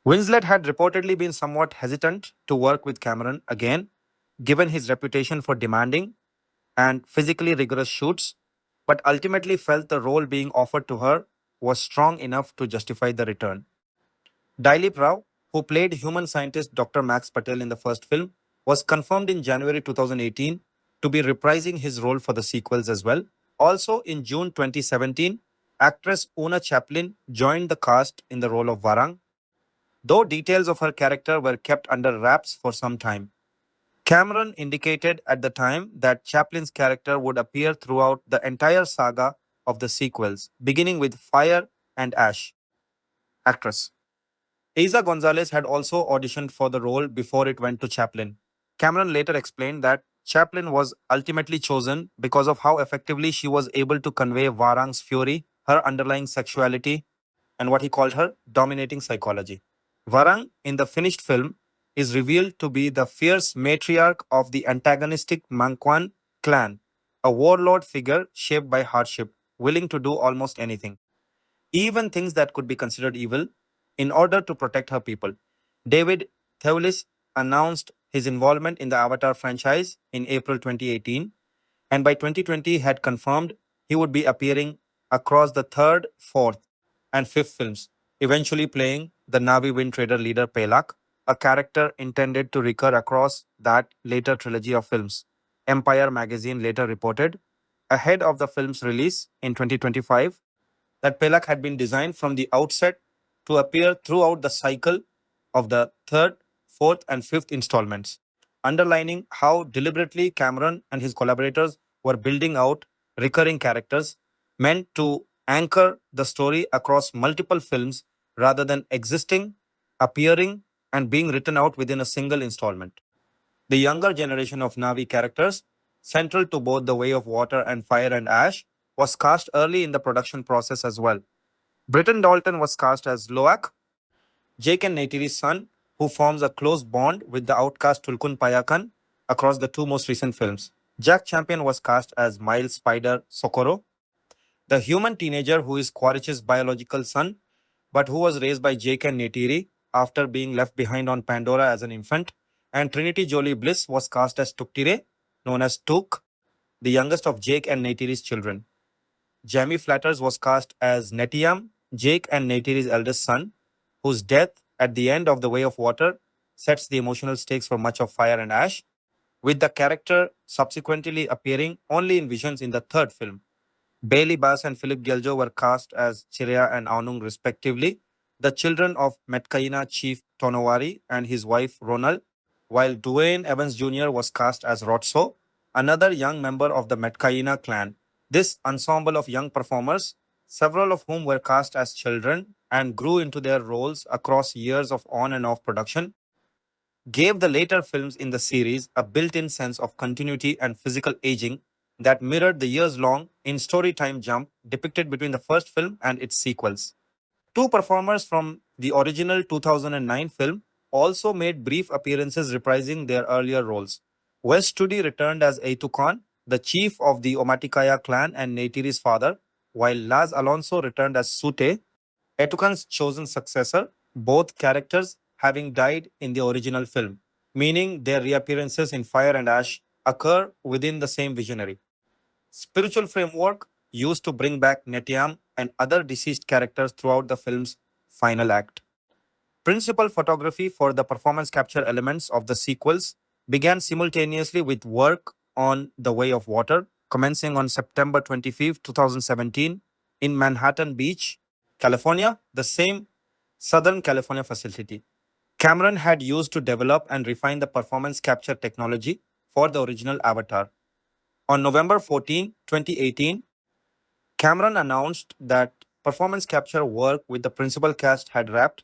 Winslet had reportedly been somewhat hesitant to work with Cameron again, given his reputation for demanding and physically rigorous shoots, but ultimately felt the role being offered to her was strong enough to justify the return. Dilip Rao, who played human scientist Dr. Max Patel in the first film, was confirmed in January 2018 to be reprising his role for the sequels as well. Also, in June 2017, actress Una Chaplin joined the cast in the role of Varang, though details of her character were kept under wraps for some time. Cameron indicated at the time that Chaplin's character would appear throughout the entire saga of the sequels, beginning with Fire and Ash. Actress Eiza Gonzalez had also auditioned for the role before it went to Chaplin. Cameron later explained that Chaplin was ultimately chosen because of how effectively she was able to convey Varang's fury, her underlying sexuality, and what he called her dominating psychology. Varang, in the finished film, is revealed to be the fierce matriarch of the antagonistic Mangkwan clan, a warlord figure shaped by hardship, willing to do almost anything, even things that could be considered evil, in order to protect her people. David Thewlis announced his involvement in the Avatar franchise in April 2018, and by 2020 had confirmed he would be appearing across the third, fourth, and fifth films, eventually playing the Navi Wind Trader leader Pelak, a character intended to recur across that later trilogy of films. Empire magazine later reported, ahead of the film's release in 2025, that Pelak had been designed from the outset to appear throughout the cycle of the third, fourth, and fifth installments, underlining how deliberately Cameron and his collaborators were building out recurring characters meant to anchor the story across multiple films rather than existing, appearing, and being written out within a single installment. The younger generation of Navi characters, central to both The Way of Water and Fire and Ash, was cast early in the production process as well. Britton Dalton was cast as Loak, Jake and Neytiri's son, who forms a close bond with the outcast Tulkun Payakan across the two most recent films. Jack Champion was cast as Miles Spider Socorro, the human teenager who is Quaritch's biological son, but who was raised by Jake and Neytiri after being left behind on Pandora as an infant. And Trinity Jolie Bliss was cast as Tuktire, known as Tuk, the youngest of Jake and Neytiri's children. Jamie Flatters was cast as Netiam, Jake and Neytiri's eldest son, whose death at the end of The Way of Water sets the emotional stakes for much of Fire and Ash, with the character subsequently appearing only in visions in the third film. Bailey Bass and Philip Geljo were cast as Chirea and Aunung respectively, the children of Metkaina chief Tonowari and his wife Ronal, while Dwayne Evans Jr. was cast as Rotso, another young member of the Metkaina clan. This ensemble of young performers, several of whom were cast as children and grew into their roles across years of on and off production, gave the later films in the series a built in sense of continuity and physical aging that mirrored the years long in story time jump depicted between the first film and its sequels. Two performers from the original 2009 film also made brief appearances reprising their earlier roles. Wes Studi returned as Eitu the chief of the Omaticaya clan and Neytiri's father, while Laz Alonso returned as Sute, Etukan's chosen successor, both characters having died in the original film, meaning their reappearances in Fire and Ash occur within the same visionary. Spiritual framework used to bring back Netiam and other deceased characters throughout the film's final act. Principal photography for the performance capture elements of the sequels began simultaneously with work on The Way of Water, commencing on September 25, 2017, in Manhattan Beach, California, the same Southern California facility Cameron had used to develop and refine the performance capture technology for the original Avatar. On November 14, 2018, Cameron announced that performance capture work with the principal cast had wrapped,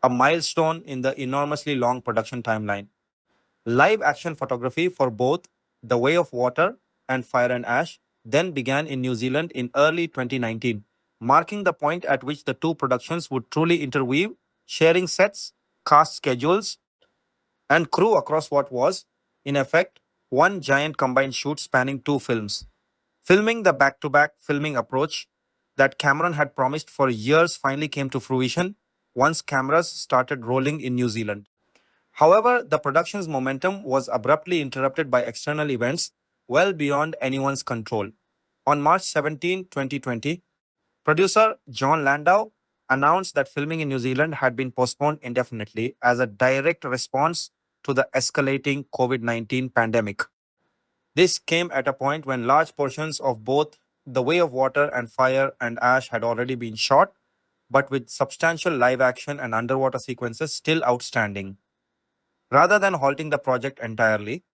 a milestone in the enormously long production timeline. Live action photography for both The Way of Water and Fire and Ash then began in New Zealand in early 2019, marking the point at which the two productions would truly interweave, sharing sets, cast schedules, and crew across what was, in effect, one giant combined shoot spanning two films. Filming the back to back filming approach that Cameron had promised for years finally came to fruition once cameras started rolling in New Zealand. However, the production's momentum was abruptly interrupted by external events well beyond anyone's control. On March 17, 2020, producer John Landau announced that filming in New Zealand had been postponed indefinitely as a direct response to the escalating COVID 19 pandemic. This came at a point when large portions of both The Way of Water and Fire and Ash had already been shot, but with substantial live action and underwater sequences still outstanding. Rather than halting the project entirely,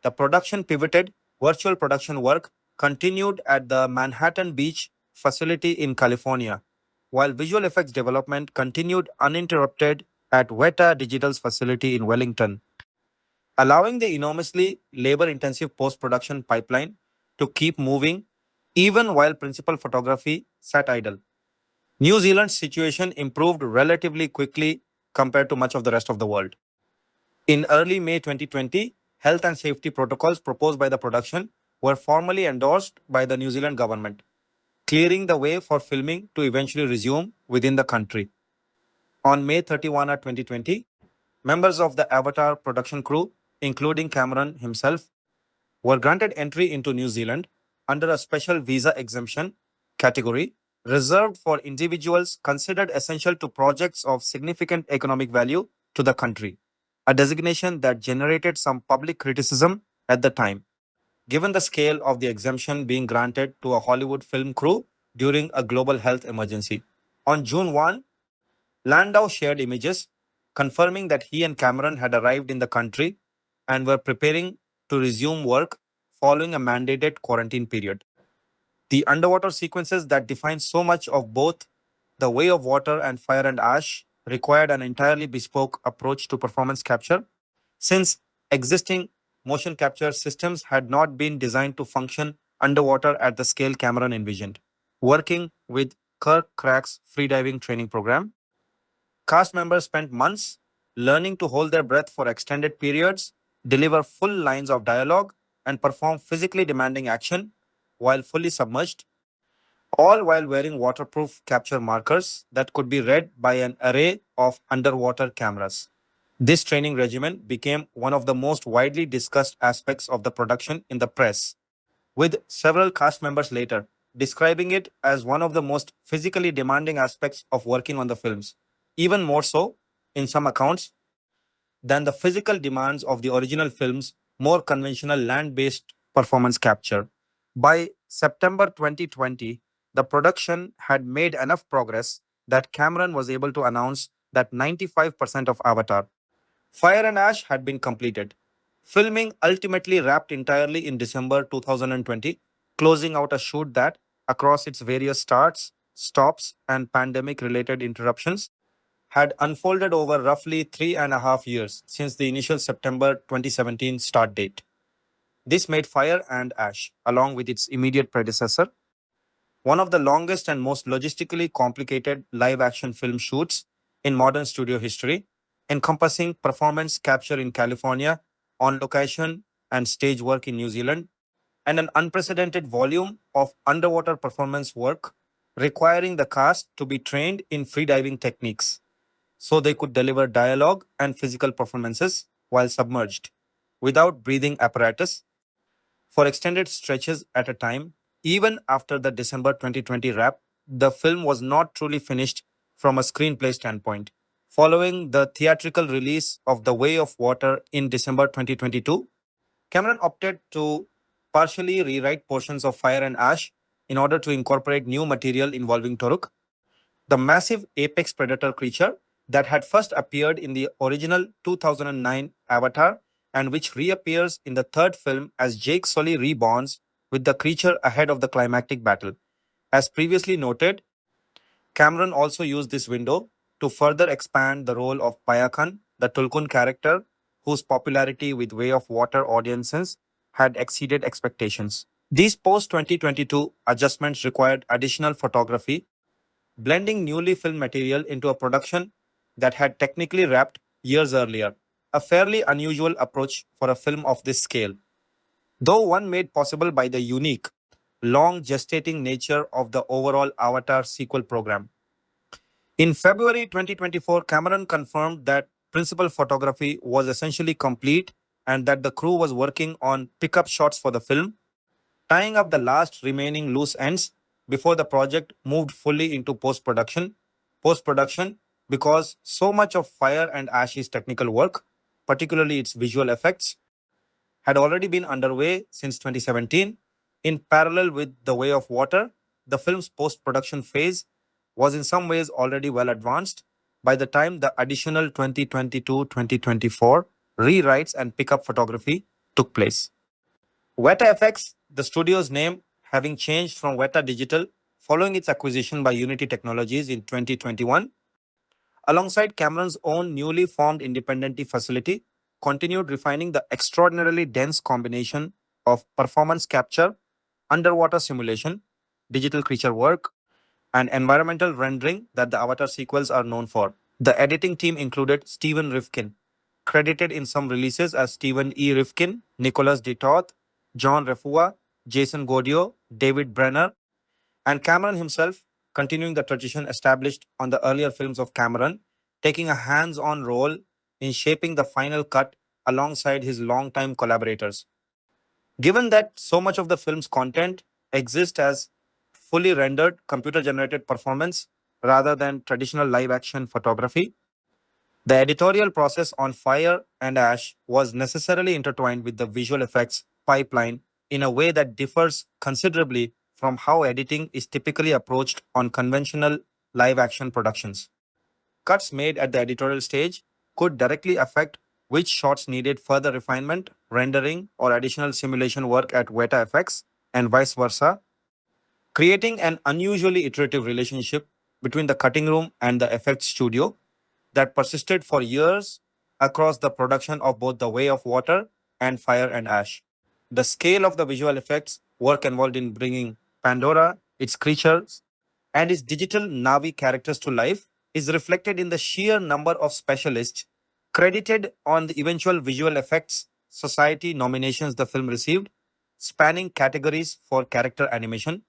the production pivoted. Virtual production work continued at the Manhattan Beach facility in California, while visual effects development continued uninterrupted at Weta Digital's facility in Wellington, allowing the enormously labor intensive post production pipeline to keep moving even while principal photography sat idle. New Zealand's situation improved relatively quickly compared to much of the rest of the world. In early May 2020, health and safety protocols proposed by the production were formally endorsed by the New Zealand government, clearing the way for filming to eventually resume within the country. On May 31, 2020, members of the Avatar production crew, including Cameron himself, were granted entry into New Zealand under a special visa exemption category reserved for individuals considered essential to projects of significant economic value to the country, a designation that generated some public criticism at the time, given the scale of the exemption being granted to a Hollywood film crew during a global health emergency. On June 1, Landau shared images confirming that he and Cameron had arrived in the country and were preparing to resume work following a mandated quarantine period. The underwater sequences that define so much of both The Way of Water and Fire and Ash required an entirely bespoke approach to performance capture, since existing motion capture systems had not been designed to function underwater at the scale Cameron envisioned. Working with Kirk Crack's freediving training program, cast members spent months learning to hold their breath for extended periods, deliver full lines of dialogue, and perform physically demanding action while fully submerged, all while wearing waterproof capture markers that could be read by an array of underwater cameras. This training regimen became one of the most widely discussed aspects of the production in the press, with several cast members later describing it as one of the most physically demanding aspects of working on the films, even more so, in some accounts, than the physical demands of the original film's more conventional land based performance capture. By September 2020, the production had made enough progress that Cameron was able to announce that 95% of Avatar Fire and Ash had been completed. Filming ultimately wrapped entirely in December 2020, closing out a shoot that, across its various starts, stops, and pandemic related interruptions, had unfolded over roughly 3.5 years since the initial September 2017 start date. This made Fire and Ash, along with its immediate predecessor, one of the longest and most logistically complicated live action film shoots in modern studio history, encompassing performance capture in California, on location and stage work in New Zealand, and an unprecedented volume of underwater performance work requiring the cast to be trained in freediving techniques so they could deliver dialogue and physical performances while submerged without breathing apparatus for extended stretches at a time. Even after the December 2020 wrap, the film was not truly finished from a screenplay standpoint. Following the theatrical release of The Way of Water in December 2022, Cameron opted to partially rewrite portions of Fire and Ash in order to incorporate new material involving Toruk, the massive apex predator creature that had first appeared in the original 2009 Avatar and which reappears in the third film as Jake Sully reborns with the creature ahead of the climactic battle. As previously noted, Cameron also used this window to further expand the role of Payakan, the Tulkun character, whose popularity with Way of Water audiences had exceeded expectations. These post 2022 adjustments required additional photography, blending newly filmed material into a production that had technically wrapped years earlier, a fairly unusual approach for a film of this scale. though one made possible by the unique, long gestating nature of the overall Avatar sequel program. In February 2024, Cameron confirmed that principal photography was essentially complete and that the crew was working on pickup shots for the film, tying up the last remaining loose ends before the project moved fully into post production. Post production, because so much of Fire and Ash's technical work, particularly its visual effects, had already been underway since 2017. In parallel with The Way of Water, the film's post production phase was in some ways already well advanced by the time the additional 2022-2024 rewrites and pickup photography took place. Weta FX, the studio's name, having changed from Weta Digital following its acquisition by Unity Technologies in 2021, alongside Cameron's own newly formed independent facility, continued refining the extraordinarily dense combination of performance capture, underwater simulation, digital creature work, and environmental rendering that the Avatar sequels are known for. The editing team included Stephen Rifkin, credited in some releases as Stephen E. Rifkin, Nicholas de Toth, John Refua, Jason Godio, David Brenner, and Cameron himself, continuing the tradition established on the earlier films of Cameron, taking a hands on role in shaping the final cut alongside his longtime collaborators. Given that so much of the film's content exists as fully rendered computer generated performance rather than traditional live action photography, the editorial process on Fire and Ash was necessarily intertwined with the visual effects pipeline in a way that differs considerably from how editing is typically approached on conventional live action productions. Cuts made at the editorial stage could directly affect which shots needed further refinement, rendering, or additional simulation work at Weta FX, and vice versa, creating an unusually iterative relationship between the cutting room and the effects studio that persisted for years across the production of both The Way of Water and Fire and Ash. The scale of the visual effects work involved in bringing Pandora, its creatures, and its digital Navi characters to life is reflected in the sheer number of specialists credited on the eventual visual effects society nominations the film received, spanning categories for character animation,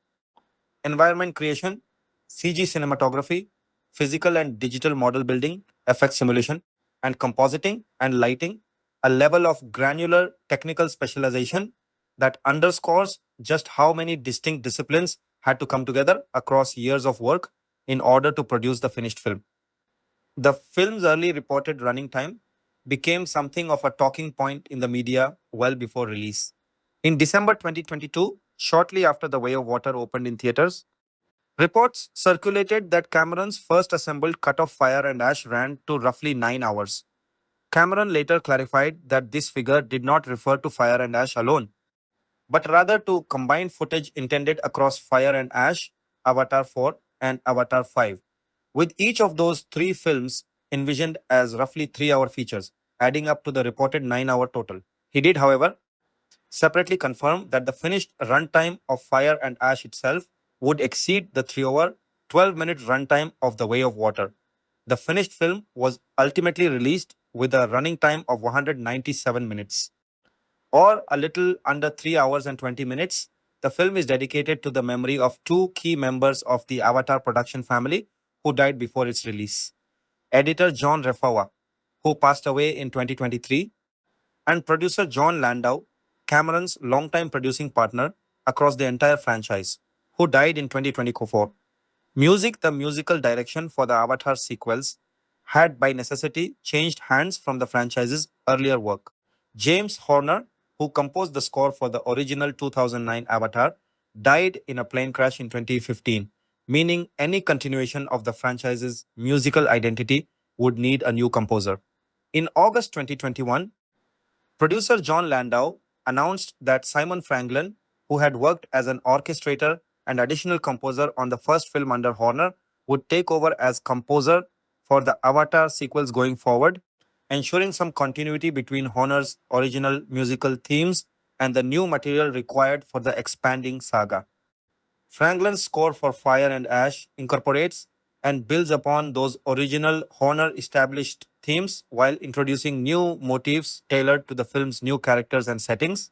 environment creation, CG cinematography, physical and digital model building, effect simulation, and compositing and lighting, a level of granular technical specialization that underscores just how many distinct disciplines had to come together across years of work in order to produce the finished film. The film's early reported running time became something of a talking point in the media well before release. In December 2022, shortly after The Way of Water opened in theaters, reports circulated that Cameron's first assembled cut of Fire and Ash ran to roughly 9 hours. Cameron later clarified that this figure did not refer to Fire and Ash alone, but rather to combined footage intended across Fire and Ash, Avatar 4, and Avatar 5, with each of those three films envisioned as roughly 3-hour features, adding up to the reported 9-hour total. He did, however, separately confirmed that the finished runtime of Fire and Ash itself would exceed the 3-hour, 12-minute runtime of The Way of Water. The finished film was ultimately released with a running time of 197 minutes, or a little under 3 hours and 20 minutes. The film is dedicated to the memory of two key members of the Avatar production family who died before its release. Editor John Refawa, who passed away in 2023, and producer John Landau, Cameron's longtime producing partner across the entire franchise, who died in 2024. Music, the musical direction for the Avatar sequels, had by necessity changed hands from the franchise's earlier work. James Horner, who composed the score for the original 2009 Avatar, died in a plane crash in 2015, meaning any continuation of the franchise's musical identity would need a new composer. In August 2021, producer John Landau announced that Simon Franklin, who had worked as an orchestrator and additional composer on the first film under Horner, would take over as composer for the Avatar sequels going forward, ensuring some continuity between Horner's original musical themes and the new material required for the expanding saga. Franklin's score for Fire and Ash incorporates and builds upon those original Horner established themes while introducing new motifs tailored to the film's new characters and settings,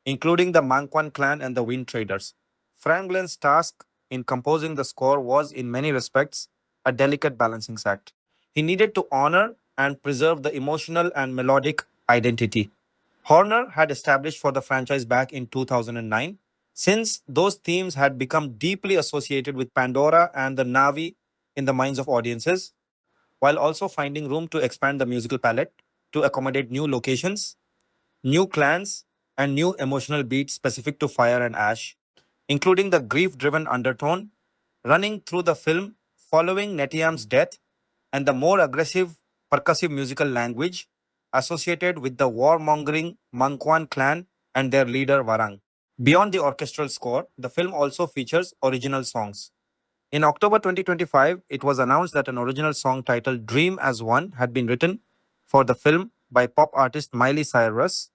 including the Manquan clan and the Wind Traders. Franklin's task in composing the score was, in many respects, a delicate balancing act. He needed to honor and preserve the emotional and melodic identity Horner had established for the franchise back in 2009, since those themes had become deeply associated with Pandora and the Navi in the minds of audiences, while also finding room to expand the musical palette to accommodate new locations, new clans, and new emotional beats specific to Fire and Ash, including the grief driven undertone running through the film following Netiam's death and the more aggressive percussive musical language associated with the warmongering Mangkwan clan and their leader Warang. Beyond the orchestral score, the film also features original songs. In October 2025, it was announced that an original song titled Dream as One had been written for the film by pop artist Miley Cyrus,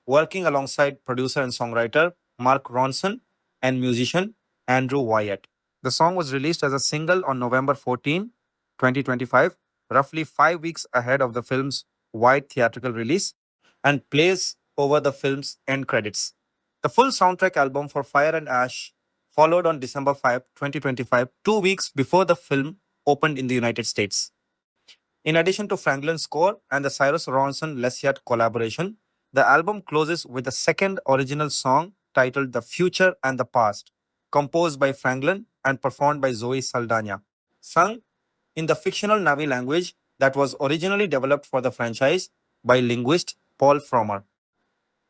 working alongside producer and songwriter Mark Ronson and musician Andrew Wyatt. The song was released as a single on November 14, 2025, roughly 5 weeks ahead of the film's wide theatrical release, and plays over the film's end credits. The full soundtrack album for Fire and Ash followed on December 5, 2025, 2 weeks before the film opened in the United States. In addition to Franklin's score and the Cyrus Ronson Lesiat collaboration, the album closes with a second original song titled The Future and the Past, composed by Franklin and performed by Zoe Saldana, sung in the fictional Navi language that was originally developed for the franchise by linguist Paul Frommer.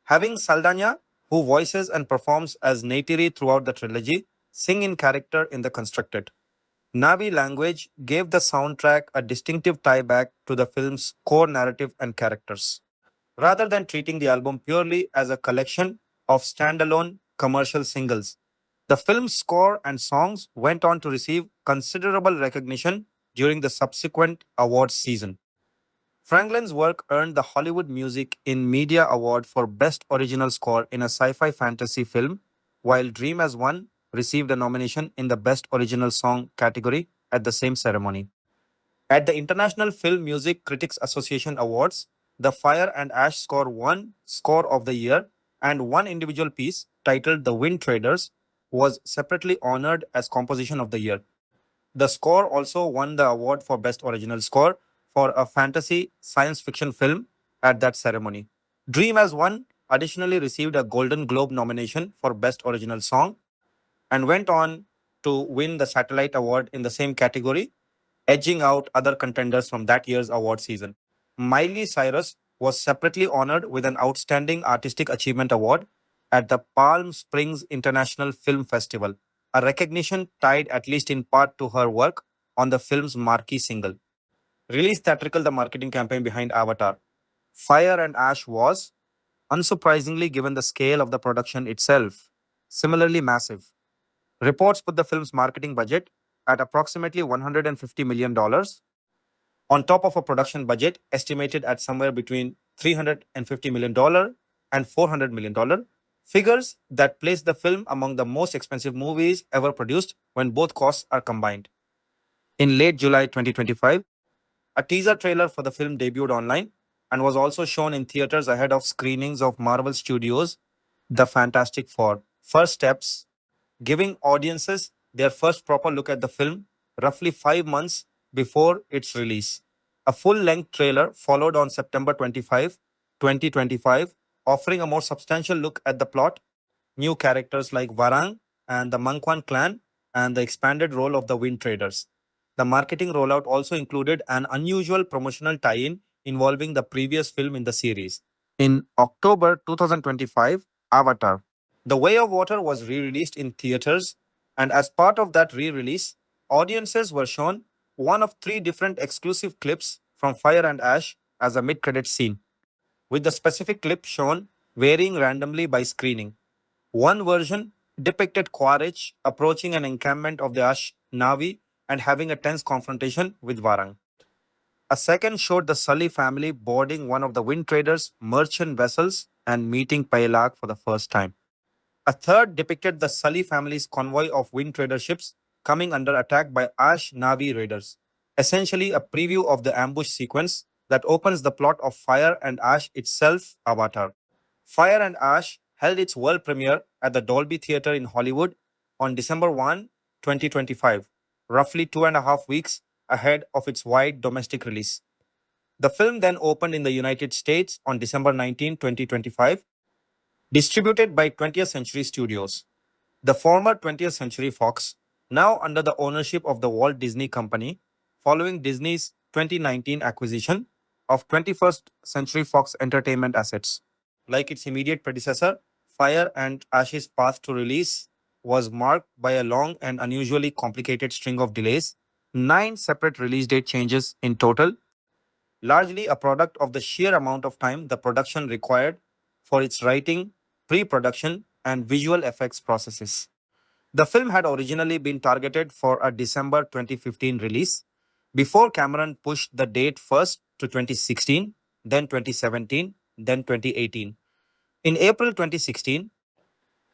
Having Saldana, who voices and performs as Neytiri throughout the trilogy, sing in character in the constructed. Navi language gave the soundtrack a distinctive tie back to the film's core narrative and characters. Rather than treating the album purely as a collection of standalone commercial singles, the film's score and songs went on to receive considerable recognition during the subsequent awards season. Franklin's work earned the Hollywood Music in Media Award for Best Original Score in a Sci-Fi Fantasy Film, while Dream as One received a nomination in the Best Original Song category at the same ceremony. At the International Film Music Critics Association Awards, the Fire and Ash score won Score of the Year, and one individual piece, titled The Wind Traders, was separately honored as Composition of the Year. The score also won the award for Best Original Score for a fantasy science fiction film at that ceremony. Dream as One additionally received a Golden Globe nomination for Best Original Song and went on to win the Satellite Award in the same category, edging out other contenders from that year's award season. Miley Cyrus was separately honored with an Outstanding Artistic Achievement Award at the Palm Springs International Film Festival, a recognition tied at least in part to her work on the film's marquee single. Release theatrical the marketing campaign behind Avatar. Fire and Ash was, unsurprisingly given the scale of the production itself, similarly massive. Reports put the film's marketing budget at approximately $150 million, on top of a production budget estimated at somewhere between $350 million and $400 million, figures that place the film among the most expensive movies ever produced when both costs are combined. In late July 2025, a teaser trailer for the film debuted online and was also shown in theaters ahead of screenings of Marvel Studios' The Fantastic Four First Steps, giving audiences their first proper look at the film roughly 5 months before its release. A full length trailer followed on September 25, 2025, offering a more substantial look at the plot, new characters like Varang and the Mangkwan clan, and the expanded role of the Wind Traders. The marketing rollout also included an unusual promotional tie in involving the previous film in the series. In October 2025, Avatar. The Way of Water was re released in theaters, and as part of that re release, audiences were shown one of three different exclusive clips from Fire and Ash as a mid credit scene, with the specific clip shown varying randomly by screening. One version depicted Quaritch approaching an encampment of the Ash Navi and having a tense confrontation with Varang. A second showed the Sully family boarding one of the Wind Traders' merchant vessels and meeting Paylak for the first time. A third depicted the Sully family's convoy of Wind Trader ships coming under attack by Ash Navi raiders, essentially a preview of the ambush sequence that opens the plot of Fire and Ash itself, Avatar. Fire and Ash held its world premiere at the Dolby Theatre in Hollywood on December 1, 2025, roughly 2.5 weeks ahead of its wide domestic release. The film then opened in the United States on December 19, 2025, distributed by 20th Century Studios. The former 20th Century Fox, now under the ownership of the Walt Disney Company, following Disney's 2019 acquisition of 21st Century Fox Entertainment assets. Like its immediate predecessor, Fire and Ash's path to release was marked by a long and unusually complicated string of delays, 9 separate release date changes in total, largely a product of the sheer amount of time the production required for its writing, pre production, and visual effects processes. The film had originally been targeted for a December 2015 release before Cameron pushed the date first to 2016, then 2017, then 2018. In April 2016,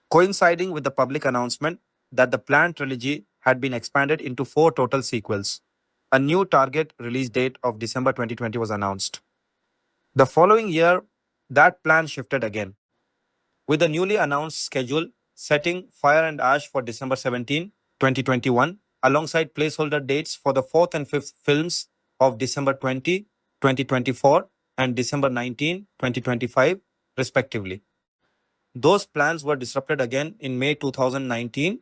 coinciding with the public announcement that the planned trilogy had been expanded into 4 total sequels, a new target release date of December 2020 was announced. The following year, that plan shifted again, with the newly announced schedule setting Fire and Ash for December 17, 2021, alongside placeholder dates for the fourth and fifth films of December 20, 2024, and December 19, 2025, respectively. Those plans were disrupted again in May 2019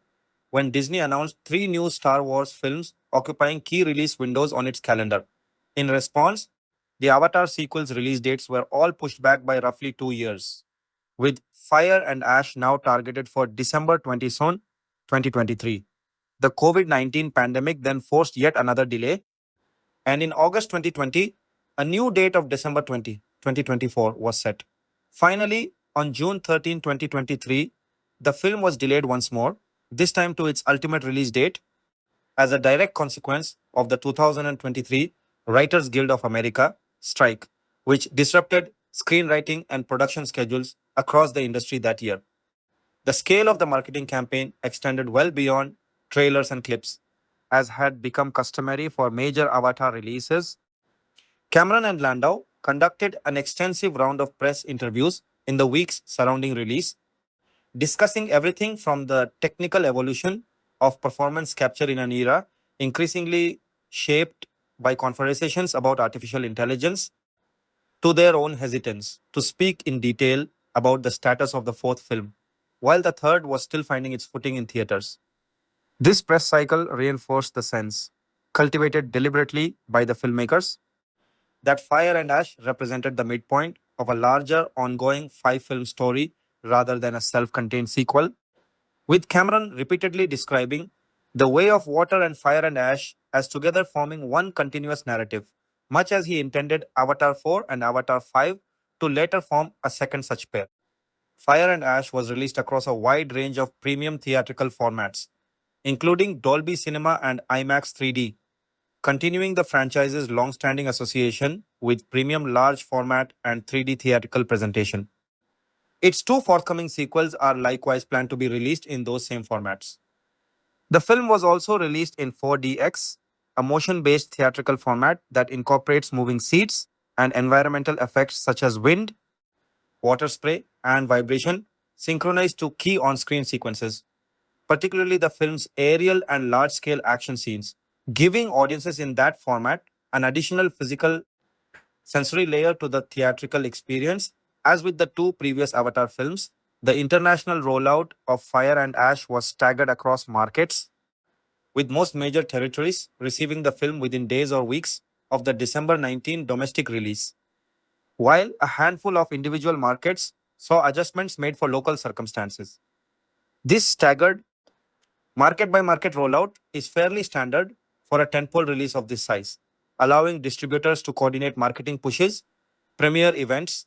when Disney announced 3 new Star Wars films occupying key release windows on its calendar. In response, the Avatar sequels' release dates were all pushed back by roughly 2 years, with Fire and Ash now targeted for December 2023. The COVID 19 pandemic then forced yet another delay, and in August 2020, a new date of December 2024 was set. Finally, on June 13, 2023, the film was delayed once more, this time to its ultimate release date, as a direct consequence of the 2023 Writers Guild of America strike, which disrupted screenwriting and production schedules across the industry that year. The scale of the marketing campaign extended well beyond trailers and clips, as had become customary for major Avatar releases. Cameron and Landau conducted an extensive round of press interviews in the weeks surrounding release, discussing everything from the technical evolution of performance capture in an era increasingly shaped by conversations about artificial intelligence to their own hesitance to speak in detail about the status of the fourth film, while the third was still finding its footing in theaters. This press cycle reinforced the sense, cultivated deliberately by the filmmakers, that Fire and Ash represented the midpoint of a larger ongoing 5 film story rather than a self contained sequel, with Cameron repeatedly describing the way of water and fire and ash as together forming one continuous narrative, much as he intended Avatar 4 and Avatar 5 to later form a second such pair. Fire and Ash was released across a wide range of premium theatrical formats, including Dolby Cinema and IMAX 3D, continuing the franchise's long-standing association with premium large format and 3D theatrical presentation. Its 2 forthcoming sequels are likewise planned to be released in those same formats. The film was also released in 4DX, a motion-based theatrical format that incorporates moving seats and environmental effects such as wind, water spray, and vibration synchronized to key on-screen sequences, particularly the film's aerial and large-scale action scenes, giving audiences in that format an additional physical sensory layer to the theatrical experience. As with the 2 previous Avatar films, the international rollout of Fire and Ash was staggered across markets, with most major territories receiving the film within days or weeks of the December 19 domestic release, while a handful of individual markets saw adjustments made for local circumstances. This staggered market by market rollout is fairly standard for a tentpole release of this size, allowing distributors to coordinate marketing pushes, premiere events,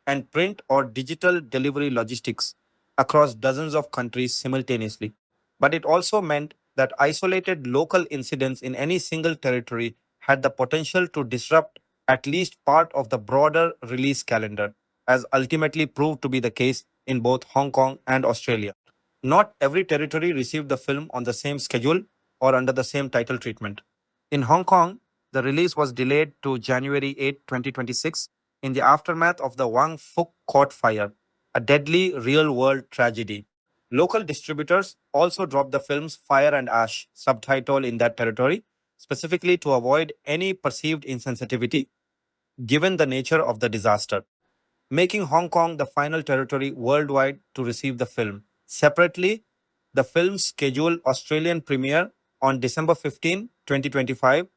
and print or digital delivery logistics across dozens of countries simultaneously. But it also meant that isolated local incidents in any single territory had the potential to disrupt at least part of the broader release calendar, as ultimately proved to be the case in both Hong Kong and Australia. Not every territory received the film on the same schedule or under the same title treatment. In Hong Kong, the release was delayed to January 8, 2026, in the aftermath of the Wang Fuk court fire, a deadly real world tragedy. Local distributors also dropped the film's Fire and Ash subtitle in that territory, specifically to avoid any perceived insensitivity given the nature of the disaster, making Hong Kong the final territory worldwide to receive the film. Separately, the film's scheduled Australian premiere on December 15, 2025,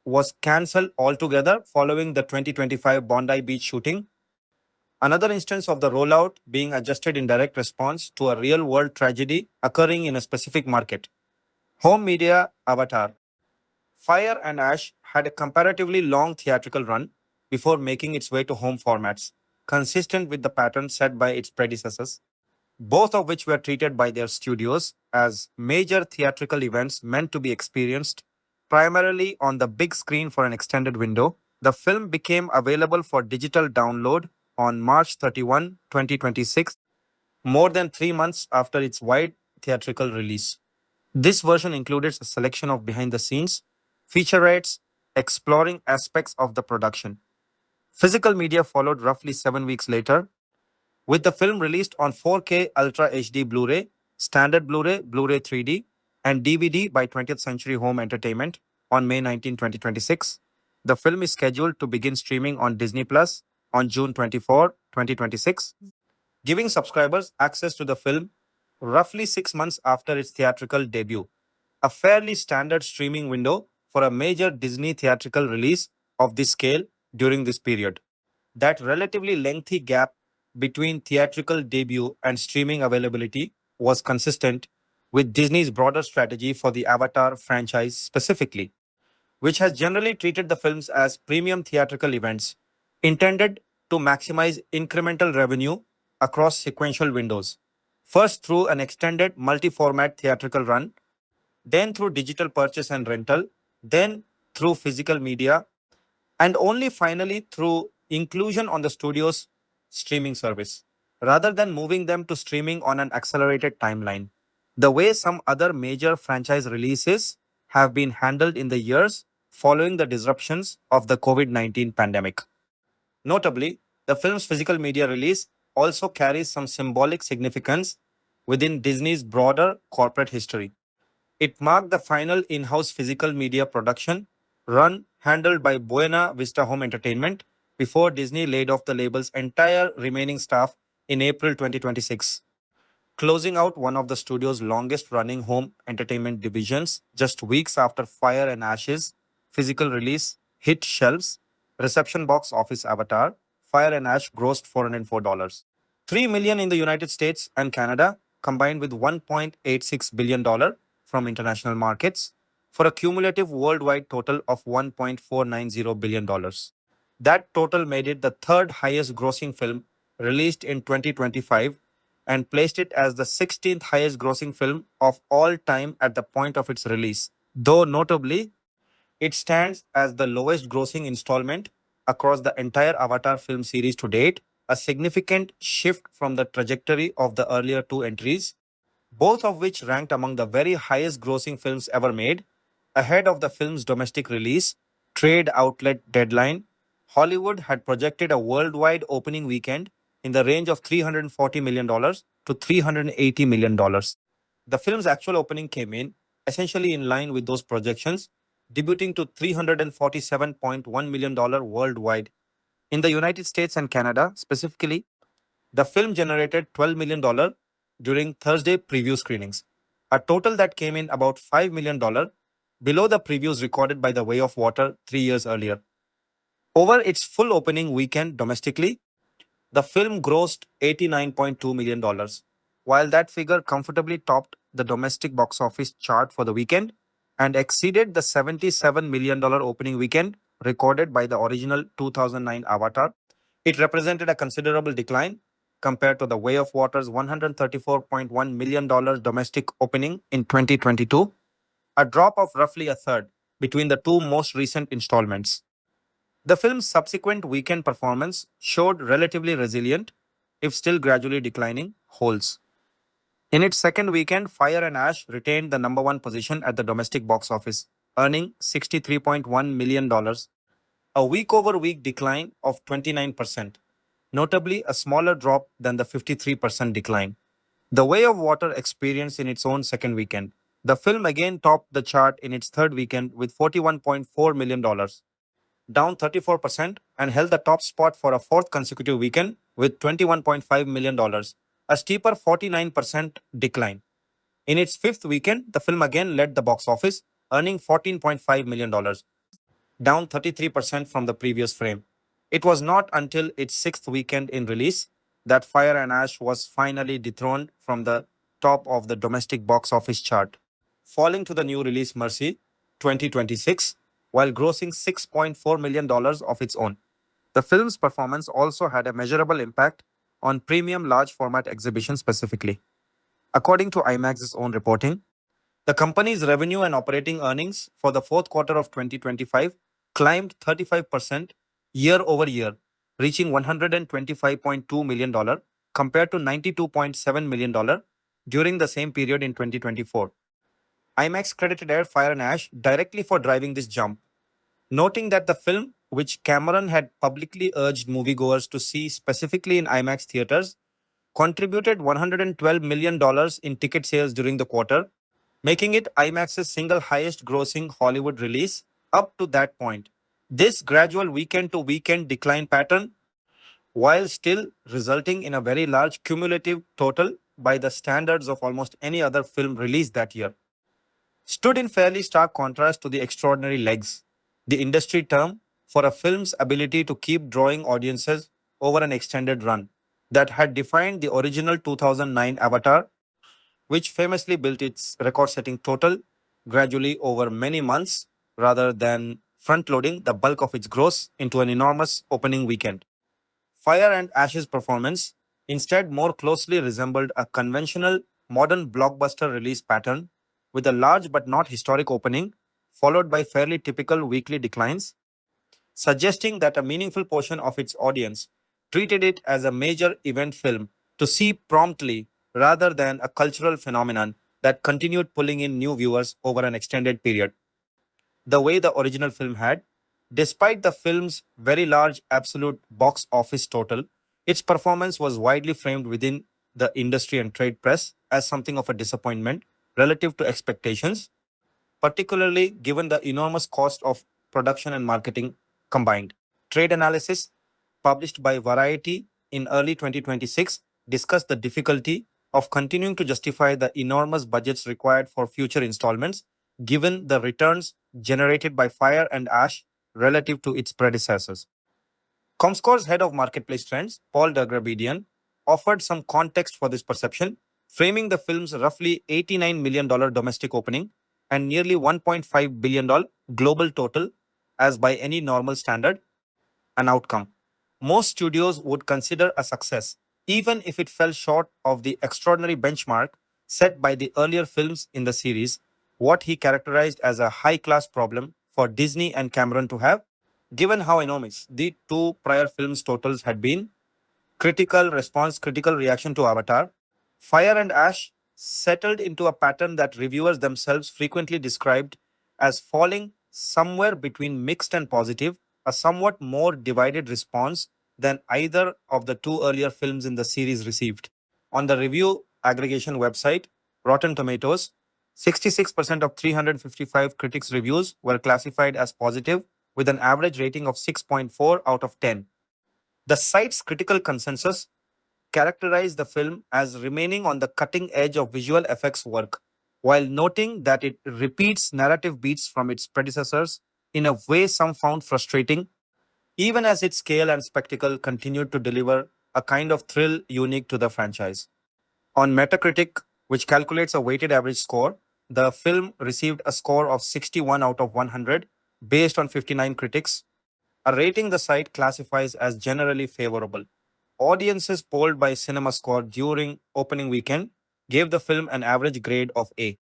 was cancelled altogether following the 2025 Bondi Beach shooting. Another instance of the rollout being adjusted in direct response to a real world tragedy occurring in a specific market. Home media Avatar. Fire and Ash had a comparatively long theatrical run before making its way to home formats, consistent with the pattern set by its predecessors, both of which were treated by their studios as major theatrical events meant to be experienced primarily on the big screen for an extended window. The film became available for digital download on March 31, 2026, more than 3 months after its wide theatrical release. This version included a selection of behind the scenes featurettes exploring aspects of the production. Physical media followed roughly 7 weeks later, with the film released on 4K Ultra HD Blu ray, Standard Blu ray, Blu ray 3D, and DVD by 20th Century Home Entertainment on May 19, 2026. The film is scheduled to begin streaming on Disney Plus on June 24, 2026, giving subscribers access to the film roughly 6 months after its theatrical debut, a fairly standard streaming window for a major Disney theatrical release of this scale during this period. That relatively lengthy gap between theatrical debut and streaming availability was consistent with Disney's broader strategy for the Avatar franchise specifically, which has generally treated the films as premium theatrical events intended to maximize incremental revenue across sequential windows. First, through an extended multi format theatrical run, then through digital purchase and rental, then through physical media, and only finally through inclusion on the studio's streaming service, rather than moving them to streaming on an accelerated timeline. The way some other major franchise releases have been handled in the years following the disruptions of the COVID-19 pandemic. Notably, the film's physical media release also carries some symbolic significance within Disney's broader corporate history. It marked the final in house physical media production run handled by Buena Vista Home Entertainment before Disney laid off the label's entire remaining staff in April 2026, closing out one of the studio's longest running home entertainment divisions just weeks after Fire and Ashes physical release hit shelves. Reception box office Avatar Fire and Ash grossed $404. 3 million in the United States and Canada, combined with $1.86 billion from international markets, for a cumulative worldwide total of $1.490 billion. That total made it the third highest grossing film released in 2025 and placed it as the 16th highest grossing film of all time at the point of its release. Though notably, it stands as the lowest grossing installment across the entire Avatar film series to date, a significant shift from the trajectory of the earlier two entries, both of which ranked among the very highest grossing films ever made. Ahead of the film's domestic release, trade outlet Deadline, Hollywood had projected a worldwide opening weekend in the range of $340 million to $380 million. The film's actual opening came in essentially in line with those projections, debuting to $347.1 million worldwide. In the United States and Canada, specifically, the film generated $12 million during Thursday preview screenings, a total that came in about $5 million below the previews recorded by The Way of Water 3 years earlier. Over its full opening weekend domestically, the film grossed $89.2 million, while that figure comfortably topped the domestic box office chart for the weekend and exceeded the $77 million opening weekend recorded by the original 2009 Avatar. It represented a considerable decline compared to The Way of Water's $134.1 million domestic opening in 2022, a drop of roughly a third between the two most recent installments. The film's subsequent weekend performance showed relatively resilient, if still gradually declining, holds. In its second weekend, Fire and Ash retained the number one position at the domestic box office, earning $63.1 million, a week over week decline of 29%. notably a smaller drop than the 53% decline. The Way of Water experienced in its own second weekend. The film again topped the chart in its third weekend with $41.4 million, dollars, down 34%, and held the top spot for a fourth consecutive weekend with $21.5 million, dollars, a steeper 49% decline. In its fifth weekend, the film again led the box office, earning $14.5 million, dollars, down 33% from the previous frame. It was not until its sixth weekend in release that Fire and Ash was finally dethroned from the top of the domestic box office chart, falling to the new release Mercy 2026 while grossing $6.4 million dollars of its own. The film's performance also had a measurable impact on premium large format exhibition specifically. According to IMAX's own reporting, the company's revenue and operating earnings for the fourth quarter of 2025 climbed 35% year over year, reaching $125.2 million dollars compared to $92.7 million dollars during the same period in 2024. IMAX credited Air Fire and Ash directly for driving this jump, noting that the film, which Cameron had publicly urged moviegoers to see specifically in IMAX theaters, contributed $112 million dollars in ticket sales during the quarter, making it IMAX's single highest grossing Hollywood release up to that point. This gradual weekend to weekend decline pattern, while still resulting in a very large cumulative total by the standards of almost any other film released that year, stood in fairly stark contrast to the extraordinary legs, the industry term for a film's ability to keep drawing audiences over an extended run, that had defined the original 2009 Avatar, which famously built its record setting total gradually over many months rather than front loading the bulk of its gross into an enormous opening weekend. Fire and Ash's performance instead more closely resembled a conventional modern blockbuster release pattern with a large but not historic opening, followed by fairly typical weekly declines, suggesting that a meaningful portion of its audience treated it as a major event film to see promptly rather than a cultural phenomenon that continued pulling in new viewers over an extended period, the way the original film had. Despite the film's very large absolute box office total, its performance was widely framed within the industry and trade press as something of a disappointment relative to expectations, particularly given the enormous cost of production and marketing combined. Trade analysis published by Variety in early 2026 discussed the difficulty of continuing to justify the enormous budgets required for future installments given the returns generated by Fire and Ash relative to its predecessors. Comscore's head of marketplace trends, Paul Dergrabedian, offered some context for this perception, framing the film's roughly $89 million dollars domestic opening and nearly $1.5 billion dollars global total as, by any normal standard, an outcome most studios would consider a success, even if it fell short of the extraordinary benchmark set by the earlier films in the series, what he characterized as a high class problem for Disney and Cameron to have, given how enormous the two prior films' totals had been. Critical response, critical reaction to Avatar. Fire and Ash settled into a pattern that reviewers themselves frequently described as falling somewhere between mixed and positive, a somewhat more divided response than either of the two earlier films in the series received. On the review aggregation website, Rotten Tomatoes, 66% of 355 critics' reviews were classified as positive, with an average rating of 6.4 out of 10. The site's critical consensus characterized the film as remaining on the cutting edge of visual effects work, while noting that it repeats narrative beats from its predecessors in a way some found frustrating, even as its scale and spectacle continued to deliver a kind of thrill unique to the franchise. On Metacritic, which calculates a weighted average score, the film received a score of 61 out of 100 based on 59 critics, a rating the site classifies as generally favorable. Audiences polled by CinemaScore during opening weekend gave the film an average grade of A,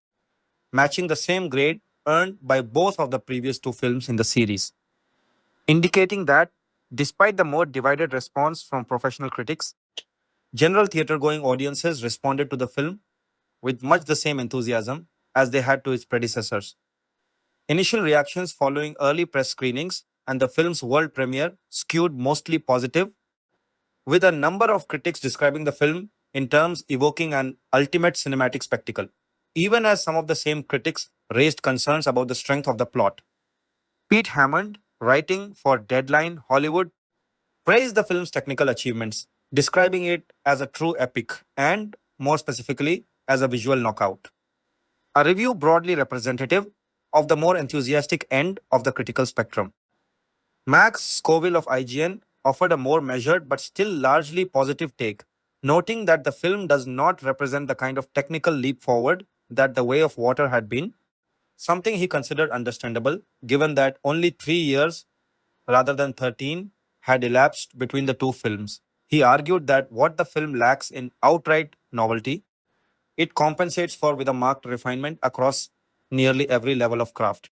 matching the same grade earned by both of the previous two films in the series, indicating that despite the more divided response from professional critics, general theater going audiences responded to the film with much the same enthusiasm as they had to its predecessors. Initial reactions following early press screenings and the film's world premiere skewed mostly positive, with a number of critics describing the film in terms evoking an ultimate cinematic spectacle, even as some of the same critics raised concerns about the strength of the plot. Pete Hammond, writing for Deadline Hollywood, praised the film's technical achievements, describing it as a true epic and, more specifically, as a visual knockout. A review broadly representative of the more enthusiastic end of the critical spectrum. Max Scoville of IGN offered a more measured but still largely positive take, noting that the film does not represent the kind of technical leap forward that The Way of Water had been, something he considered understandable given that only 3 years rather than 13 had elapsed between the two films. He argued that what the film lacks in outright novelty, it compensates for with a marked refinement across nearly every level of craft.